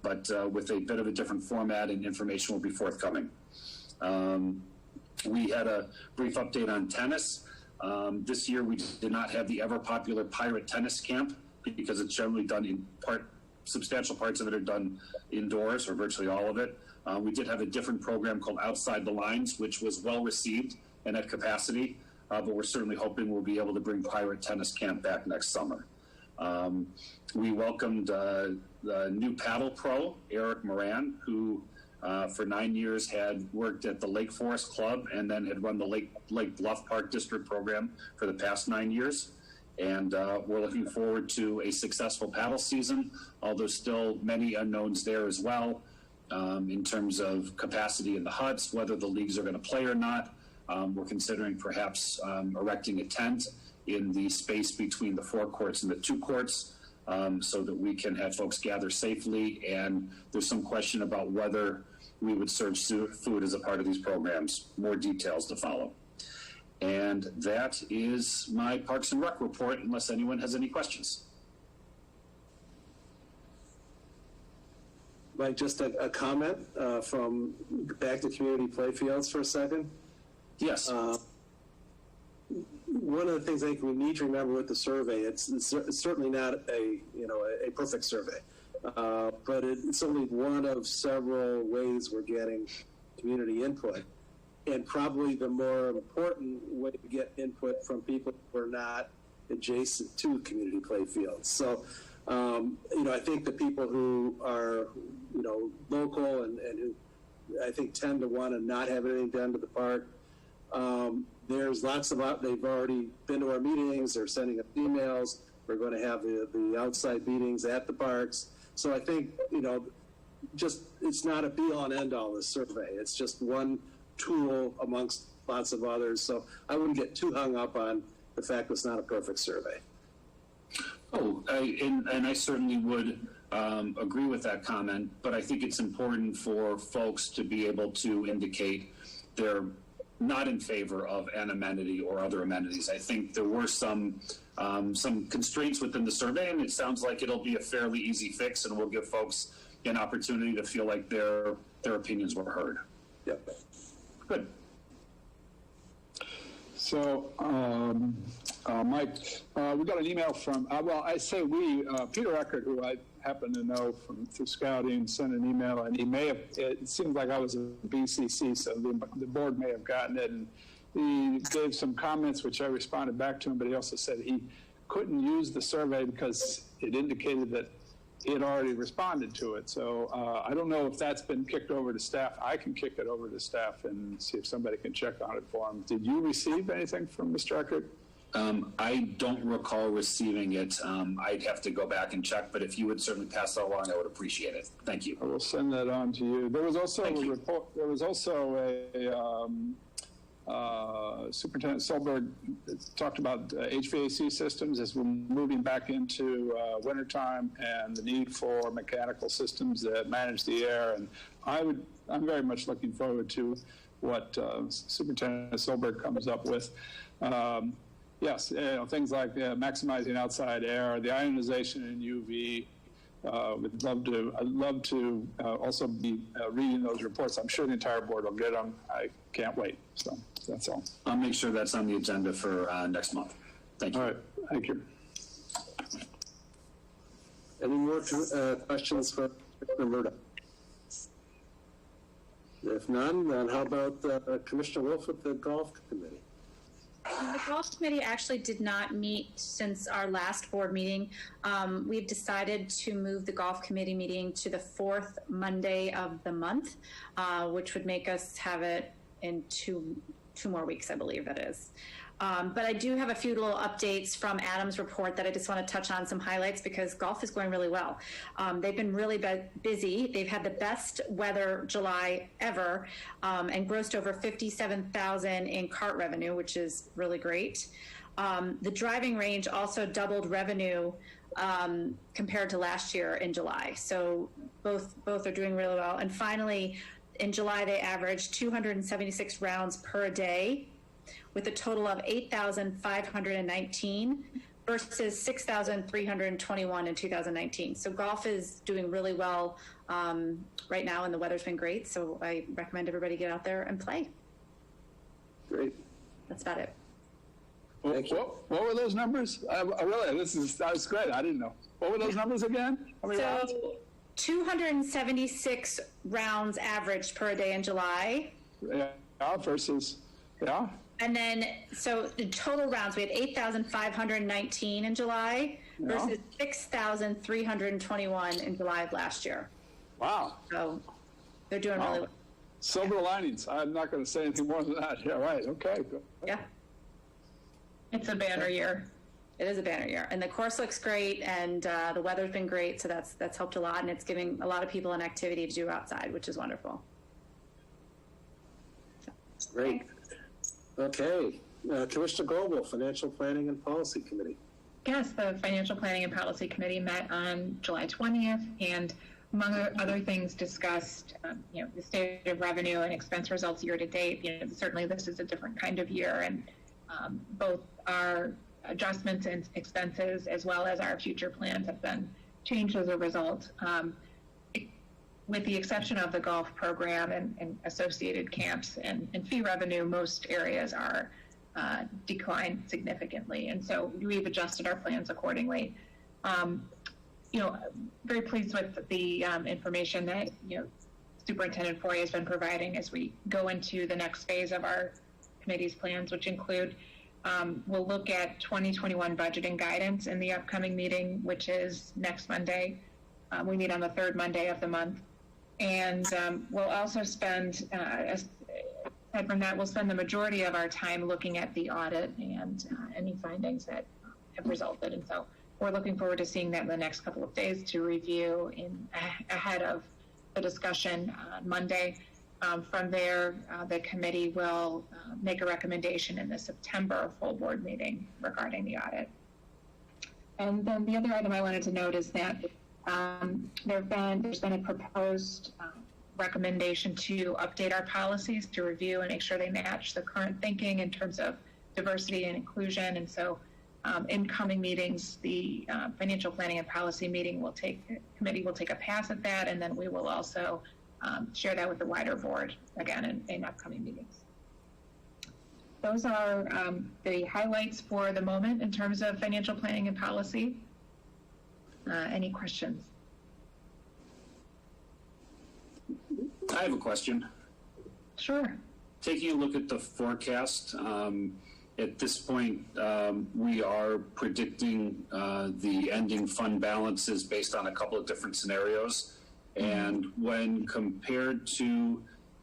S10: but with a bit of a different format, and information will be forthcoming. We had a brief update on tennis. This year we did not have the ever popular Pirate Tennis Camp because it's generally done substantial parts of it are done indoors, or virtually all of it. We did have a different program called Outside the Lines, which was well received and at capacity. But we're certainly hoping we'll be able to bring Pirate Tennis Camp back next summer. We welcomed the new paddle pro, Eric Moran, who for 9 years had worked at the Lake Forest Club and then had run the Lake Bluff Park District program for the past 9 years. And we're looking forward to a successful paddle season, although still many unknowns there as well in terms of capacity in the huts, whether the leagues are going to play or not. We're considering perhaps erecting a tent in the space between the 4 courts and the 2 courts so that we can have folks gather safely. And there's some question about whether we would serve food as a part of these programs. More details to follow. And that is my Parks and Rec report, unless anyone has any questions.
S1: Mike, just a comment from back to community playfields for a second.
S10: Yes.
S1: One of the things I think we need to remember with the survey, it's certainly not a perfect survey, but it's only one of several ways we're getting community input, and probably the more important way to get input from people who are not adjacent to community playfields. So, I think the people who are local and who I think tend to want to not have anything done to the park. There's lots of they've already been to our meetings. They're sending us emails. We're going to have the outside meetings at the parks. So I think, just it's not a be-all and end-all, this survey. It's just one tool amongst lots of others. So I wouldn't get too hung up on the fact it's not a perfect survey.
S10: Oh, and I certainly would agree with that comment, but I think it's important for folks to be able to indicate they're not in favor of an amenity or other amenities. I think there were some constraints within the survey, and it sounds like it'll be a fairly easy fix, and we'll give folks an opportunity to feel like their opinions were heard.
S1: Yep.
S10: Good.
S4: So, Mike, we got an email from, I say we, Peter Eckert, who I happen to know through scouting, sent an email, and he may have, it seemed like I was a BCC, so the board may have gotten it, and he gave some comments, which I responded back to him, but he also said he couldn't use the survey because it indicated that he had already responded to it. So I don't know if that's been kicked over to staff. I can kick it over to staff and see if somebody can check on it for him. Did you receive anything from Mr. Eckert?
S10: I don't recall receiving it. I'd have to go back and check, but if you would certainly pass that along, I would appreciate it. Thank you.
S4: I will send that on to you. There was also a report. There was also Superintendent Solberg talked about HVAC systems as we're moving back into wintertime and the need for mechanical systems that manage the air. And I'm very much looking forward to what Superintendent Solberg comes up with. Yes, things like maximizing outside air, the ionization in UV. I'd love to also be reading those reports. I'm sure the entire board will get them. I can't wait. So that's all.
S10: I'll make sure that's on the agenda for next month. Thank you.
S4: All right. Thank you.
S1: Any more questions for Mr. Murdoch? If none, then how about Commissioner Wolf with the Golf Committee?
S6: The Golf Committee actually did not meet since our last board meeting. We've decided to move the Golf Committee meeting to the 4th Monday of the month, which would make us have it in two more weeks, I believe that is. But I do have a few little updates from Adam's report that I just want to touch on, some highlights, because golf is going really well. They've been really busy. They've had the best weather July ever and grossed over $57,000 in cart revenue, which is really great. The driving range also doubled revenue compared to last year in July. So both are doing really well. And finally, in July, they averaged 276 rounds per day, with a total of 8,519 versus 6,321 in 2019. So golf is doing really well right now, and the weather's been great. So I recommend everybody get out there and play.
S1: Great.
S6: That's about it.
S1: Thank you.
S4: What were those numbers? That's great. I didn't know. What were those numbers again? How many rounds?
S6: 276 rounds averaged per day in July.
S4: Yeah, versus, yeah.
S6: And then, so the total rounds, we had 8,519 in July versus 6,321 in July of last year.
S4: Wow.
S6: So they're doing really well.
S4: Silver linings. I'm not going to say anything more than that. Yeah, right. Okay.
S5: Yeah. It's a banner year.
S6: It is a banner year, and the course looks great, and the weather's been great, so that's helped a lot, and it's giving a lot of people an activity to do outside, which is wonderful.
S1: Great. Okay. Commissioner Goebel, Financial Planning and Policy Committee.
S5: Yes, the Financial Planning and Policy Committee met on July 20th, and among other things discussed, the state of revenue and expense results year to date. Certainly this is a different kind of year, and both our adjustments and expenses as well as our future plans have been changed as a result. With the exception of the golf program and associated camps and fee revenue, most areas are declined significantly, and so we've adjusted our plans accordingly. Very pleased with the information that Superintendent Foy has been providing as we go into the next phase of our committee's plans, which include we'll look at 2021 budgeting guidance in the upcoming meeting, which is next Monday. We meet on the third Monday of the month, and we'll also spend aside from that, we'll spend the majority of our time looking at the audit and any findings that have resulted. And so we're looking forward to seeing that in the next couple of days to review ahead of the discussion on Monday. From there, the committee will make a recommendation in the September full board meeting regarding the audit. And then the other item I wanted to note is that there's been a proposed recommendation to update our policies to review and make sure they match the current thinking in terms of diversity and inclusion. And so in coming meetings, the Financial Planning and Policy Committee will take a pass at that, and then we will also share that with the wider board again in upcoming meetings. Those are the highlights for the moment in terms of financial planning and policy. Any questions?
S10: I have a question.
S5: Sure.
S10: Taking a look at the forecast, at this point, we are predicting the ending fund balances based on a couple of different scenarios. And when compared to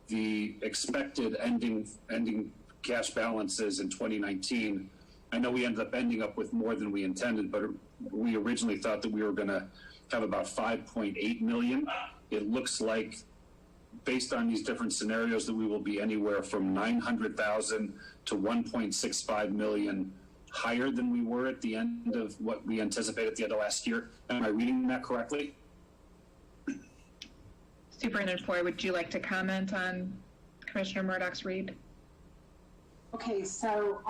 S10: the expected ending cash balances in 2019, I know we ended up ending up with more than we intended, but we originally thought that we were going to have about 5.8 million. It looks like, based on these different scenarios, that we will be anywhere from 900,000 to 1.65 million higher than we were at the end of what we anticipated at the end of last year. Am I reading that correctly?
S5: Superintendent Foy, would you like to comment on Commissioner Murdoch's read?
S11: Okay, so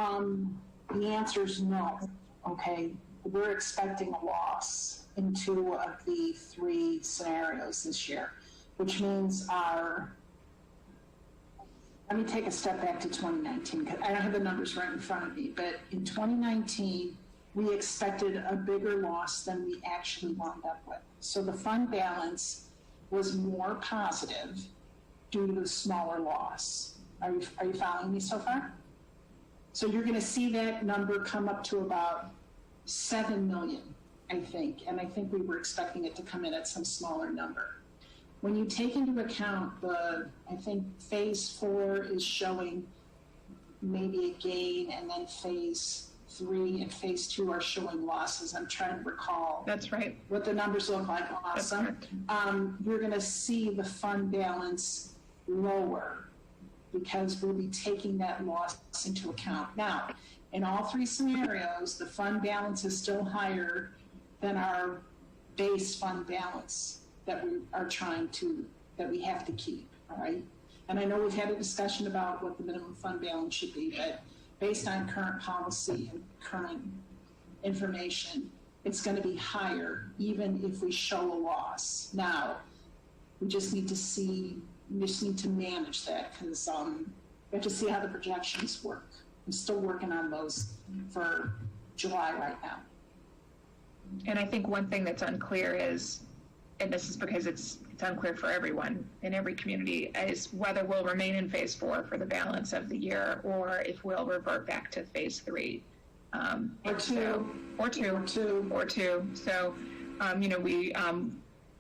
S11: the answer is no. Okay, we're expecting a loss in 2 of the 3 scenarios this year, which means let me take a step back to 2019, because I don't have the numbers right in front of me, but in 2019, we expected a bigger loss than we actually wound up with. So the fund balance was more positive due to the smaller loss. Are you following me so far? So you're going to see that number come up to about 7 million, I think, and I think we were expecting it to come in at some smaller number. When you take into account I think phase 4 is showing maybe a gain, and then phase 3 and phase 2 are showing losses. I'm trying to recall.
S5: That's right.
S11: What the numbers look like. Awesome. You're going to see the fund balance lower because we'll be taking that loss into account. Now, in all 3 scenarios, the fund balance is still higher than our base fund balance that we are that we have to keep, all right? And I know we've had a discussion about what the minimum fund balance should be, but based on current policy and current information, it's going to be higher even if we show a loss. Now, we just need to manage that because we have to see how the projections work. I'm still working on those for July right now.
S5: And I think one thing that's unclear is, and this is because it's unclear for everyone in every community, is whether we'll remain in phase 4 for the balance of the year or if we'll revert back to phase 3.
S11: Or 2.
S5: So, we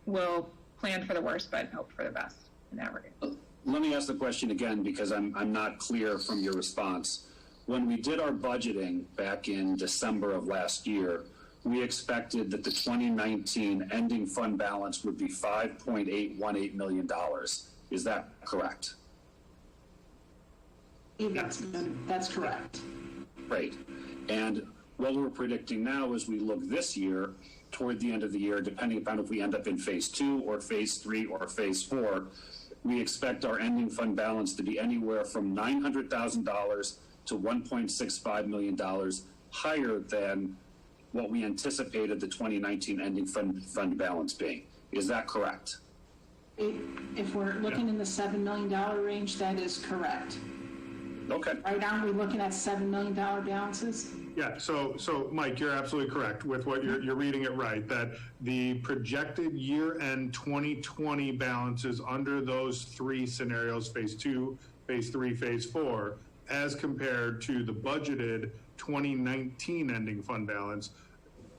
S5: will plan for the worst but hope for the best in that regard.
S10: Let me ask the question again because I'm not clear from your response. when we did our budgeting back in December of last year, we expected that the 2019 ending fund balance would be $5.818 million. Is that correct?
S11: That's correct.
S10: Great. And what we're predicting now as we look this year, toward the end of the year, depending upon if we end up in phase 2 or phase 3 or phase 4, we expect our ending fund balance to be anywhere from $900,000 to $1.65 million higher than what we anticipated the 2019 ending fund balance being. Is that correct?
S11: If we're looking in the $7 million range, that is correct.
S10: Okay.
S11: Right now, we're looking at $7 million balances.
S2: Yeah, so Mike, you're absolutely correct with what you're reading it right, that the projected year-end 2020 balances under those three scenarios, phase 2, phase 3, phase 4, as compared to the budgeted 2019 ending fund balance,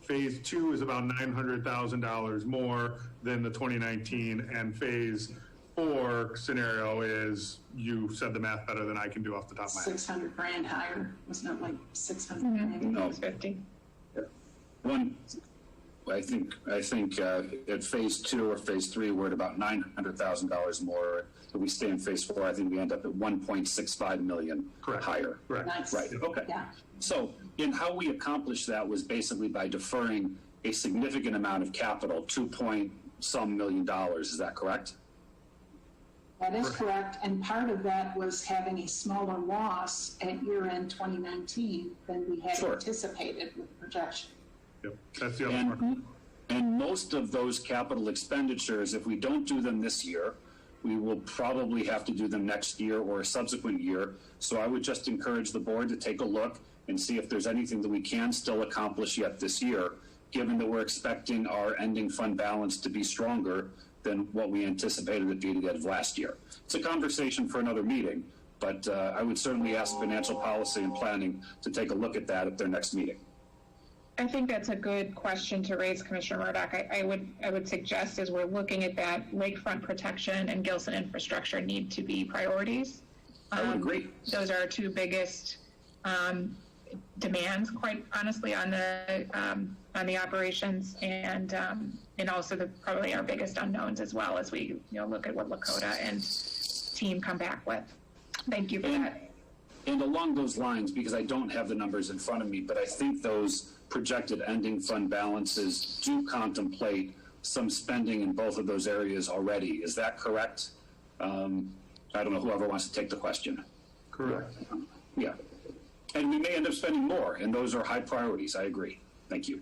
S2: phase 2 is about $900,000 more than the 2019, and phase 4 scenario is, you said the math better than I can do off the top of my head.
S11: 600 grand higher, wasn't it like 600 grand?
S10: No.
S5: 50.
S10: I think at phase 2 or phase 3, we're at about $900,000 more. If we stay in phase 4, I think we end up at $1.65 million higher.
S2: Correct.
S11: Nice.
S10: Right. Okay.
S11: Yeah.
S10: So, in how we accomplished that was basically by deferring a significant amount of capital, $2-some million. Is that correct?
S11: That is correct, and part of that was having a smaller loss at year-end 2019 than we had anticipated with projection.
S2: Yep, that's the other part.
S10: And most of those capital expenditures, if we don't do them this year, we will probably have to do them next year or a subsequent year. So I would just encourage the board to take a look and see if there's anything that we can still accomplish yet this year, given that we're expecting our ending fund balance to be stronger than what we anticipated at the end of last year. It's a conversation for another meeting, but I would certainly ask Financial Policy and Planning to take a look at that at their next meeting.
S5: I think that's a good question to raise, Commissioner Murdoch. I would suggest, as we're looking at that, lakefront protection and Gilson infrastructure need to be priorities.
S10: I would agree.
S5: Those are our two biggest demands, quite honestly, on the operations, and also probably our biggest unknowns as well, as we look at what Lakota and team come back with. Thank you for that.
S10: And along those lines, because I don't have the numbers in front of me, but I think those projected ending fund balances do contemplate some spending in both of those areas already. Is that correct? I don't know, whoever wants to take the question.
S2: Correct.
S10: Yeah. And we may end up spending more, and those are high priorities. I agree. Thank you.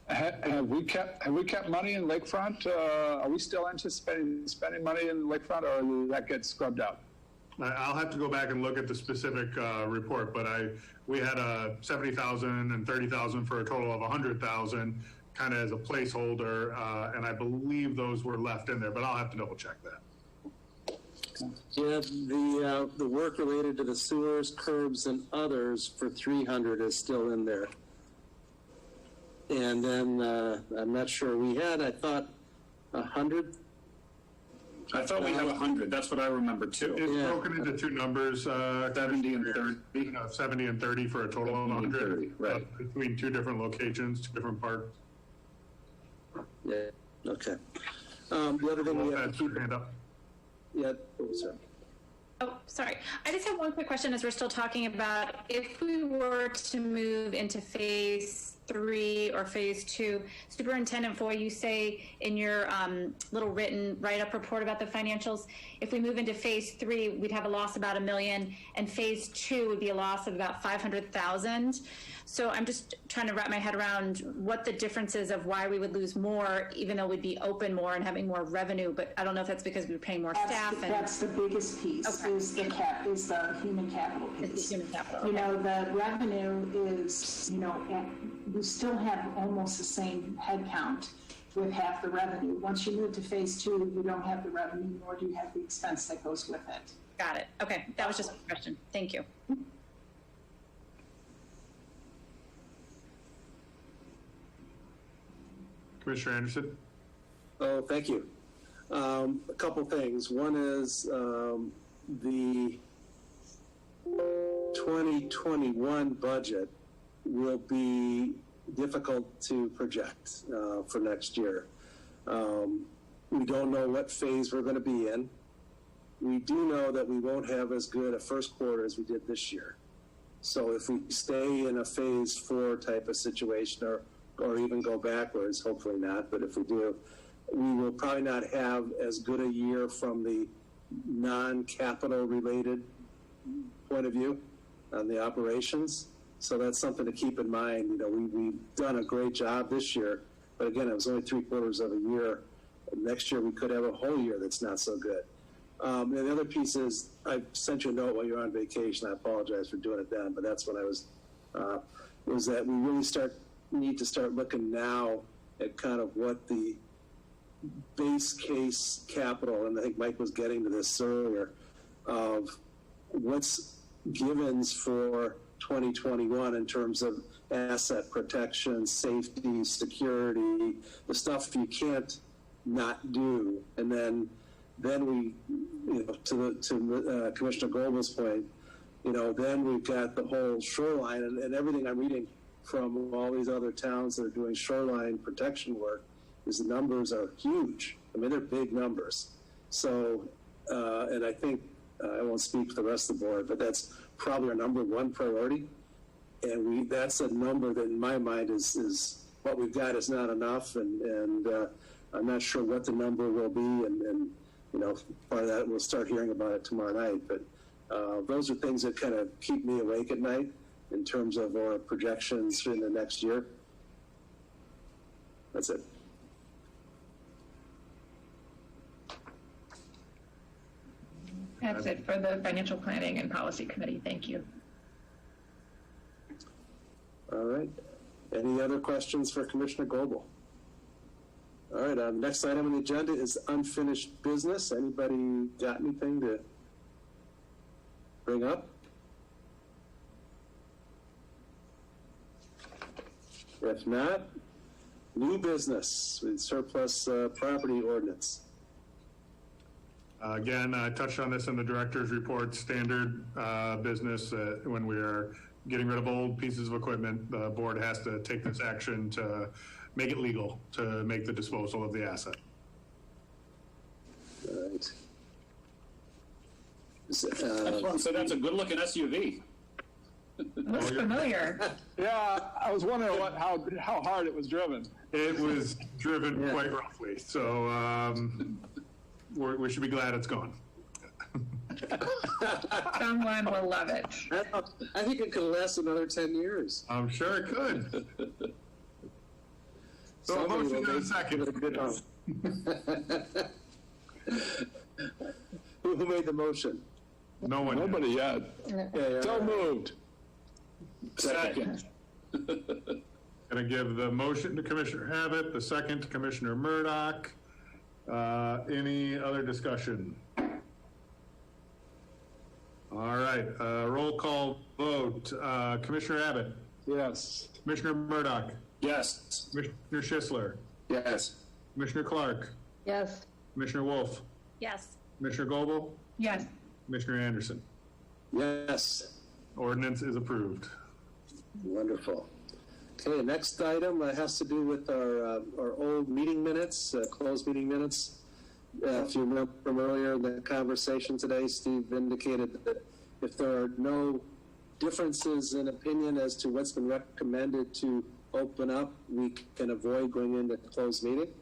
S4: Have we kept money in Lakefront? Are we still anticipating spending money in Lakefront, or will that get scrubbed out?
S2: I'll have to go back and look at the specific report, but we had a $70,000 and $30,000 for a total of $100,000, kind of as a placeholder, and I believe those were left in there, but I'll have to double check that.
S1: Yeah, the work related to the sewers, curbs, and others for 300 is still in there. And then I'm not sure, I thought 100.
S10: I thought we had 100. That's what I remember too.
S2: It's broken into two numbers,
S10: 70 and 30.
S2: 70 and 30 for a total of 100.
S10: 30, right.
S2: Between two different locations, two different parks.
S1: Yeah. Okay. The other thing we have to keep
S2: hand up.
S1: Yeah. Oh, sorry.
S6: Oh, sorry. I just have one quick question as we're still talking about if we were to move into phase 3 or phase 2, Superintendent Foy, you say in your little written write-up report about the financials, if we move into phase 3, we'd have a loss of about $1 million, and phase 2 would be a loss of about $500,000. So I'm just trying to wrap my head around what the difference is of why we would lose more, even though we'd be open more and having more revenue. But I don't know if that's because we're paying more staff.
S11: That's the biggest piece.
S6: Okay.
S11: Is the human capital piece.
S6: It's the human capital.
S11: You know, the revenue is, we still have almost the same head count with half the revenue. Once you move to phase 2, you don't have the revenue, nor do you have the expense that goes with it.
S6: Got it. Okay, that was just a question. Thank you.
S2: Commissioner Anderson?
S1: Oh, thank you. A couple things. One is the 2021 budget will be difficult to project for next year. We don't know what phase we're going to be in. We do know that we won't have as good a first quarter as we did this year. So if we stay in a phase 4 type of situation, or even go backwards, hopefully not, but if we do, we will probably not have as good a year from the non-capital related point of view on the operations. So that's something to keep in mind. You know, we've done a great job this year, but again, it was only 3/4 of a year. Next year, we could have a whole year that's not so good. And the other piece is, I sent you a note while you're on vacation. I apologize for doing it then, but that's when I was that we really need to start looking now at kind of what the base case capital, and I think Mike was getting to this earlier, of what's givens for 2021 in terms of asset protection, safety, security, the stuff you can't not do. And then we, you know, to Commissioner Goebel's point, you know, then we've got the whole shoreline and everything I'm reading from all these other towns that are doing shoreline protection work is the numbers are huge. I mean, they're big numbers. So, and I think, I won't speak for the rest of the board, but that's probably our number one priority. And that's a number that in my mind is what we've got is not enough. And I'm not sure what the number will be. And you know, part of that, we'll start hearing about it tomorrow night. But those are things that kind of keep me awake at night in terms of our projections in the next year. That's it.
S5: That's it for the Financial Planning and Policy Committee. Thank you.
S1: All right. Any other questions for Commissioner Goebel? All right. Next item on the agenda is unfinished business. Anybody got anything to bring up? If not, new business with surplus property ordinance.
S2: Again, I touched on this in the director's report, standard business. When we are getting rid of old pieces of equipment, the board has to take this action to make it legal to make the disposal of the asset.
S1: All right.
S10: So that's a good-looking SUV.
S5: Looks familiar.
S4: Yeah, I was wondering how hard it was driven.
S2: It was driven quite roughly, so we should be glad it's gone.
S5: Someone will love it.
S1: I think it could last another 10 years.
S2: I'm sure it could. So a motion in a second.
S1: Who made the motion?
S2: No one.
S4: Nobody yet.
S1: Yeah.
S4: So moved.
S10: Second.
S2: Gonna give the motion to Commissioner Abbott, the second to Commissioner Murdoch. Any other discussion? All right, roll call vote. Commissioner Abbott.
S4: Yes.
S2: Commissioner Murdoch.
S10: Yes.
S2: Commissioner Schisler.
S1: Yes.
S2: Commissioner Clark.
S3: Yes.
S2: Commissioner Wolf.
S6: Yes.
S2: Commissioner Goebel.
S5: Yes.
S2: Commissioner Anderson.
S1: Yes.
S2: Ordinance is approved.
S1: Wonderful. Okay, next item has to do with our old meeting minutes, closed meeting minutes. If you remember from earlier in the conversation today, Steve indicated that if there are no differences in opinion as to what's been recommended to open up, we can avoid going into closed meeting.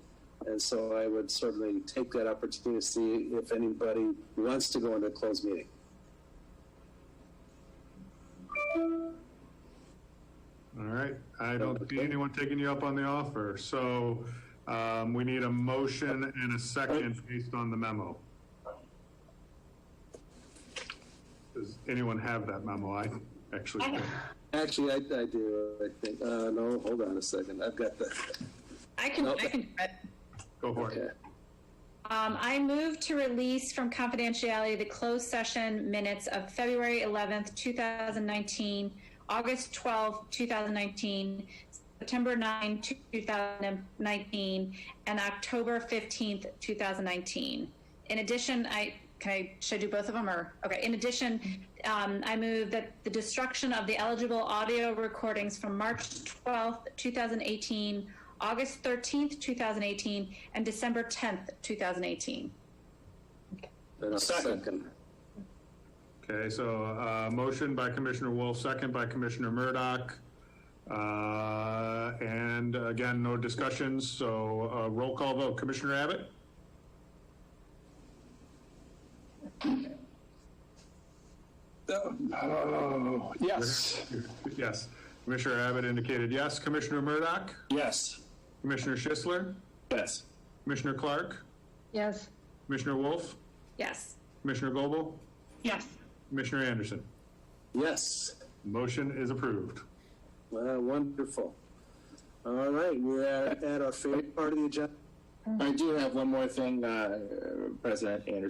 S1: And so I would certainly take that opportunity to see if anybody wants to go into closed meeting.
S2: All right, I don't see anyone taking you up on the offer, so we need a motion and a second based on the memo. Does anyone have that memo? I actually do.
S1: Actually, I do, I think. No, hold on a second. I've got the...
S6: I can.
S2: Go for it.
S6: I move to release from confidentiality the closed session minutes of February 11th, 2019, August 12th, 2019, September 9, 2019, and October 15th, 2019. In addition, should I do both of them or, okay. In addition, I move that the destruction of the eligible audio recordings from March 12th, 2018, August 13th, 2018, and December 10th, 2018.
S1: And a second.
S2: Okay, so motion by Commissioner Wolf, second by Commissioner Murdoch. And again, no discussions, so roll call vote. Commissioner Abbott?
S4: Yes.
S2: Yes. Commissioner Abbott indicated yes. Commissioner Murdoch?
S10: Yes.
S2: Commissioner Schisler?
S10: Yes.
S2: Commissioner Clark?
S3: Yes.
S2: Commissioner Wolf?
S6: Yes.
S2: Commissioner Goebel?
S5: Yes.
S2: Commissioner Anderson?
S1: Yes.
S2: Motion is approved.
S1: Wonderful. All right, we're at our favorite part of the agenda.
S14: I do have one more thing, President Anderson.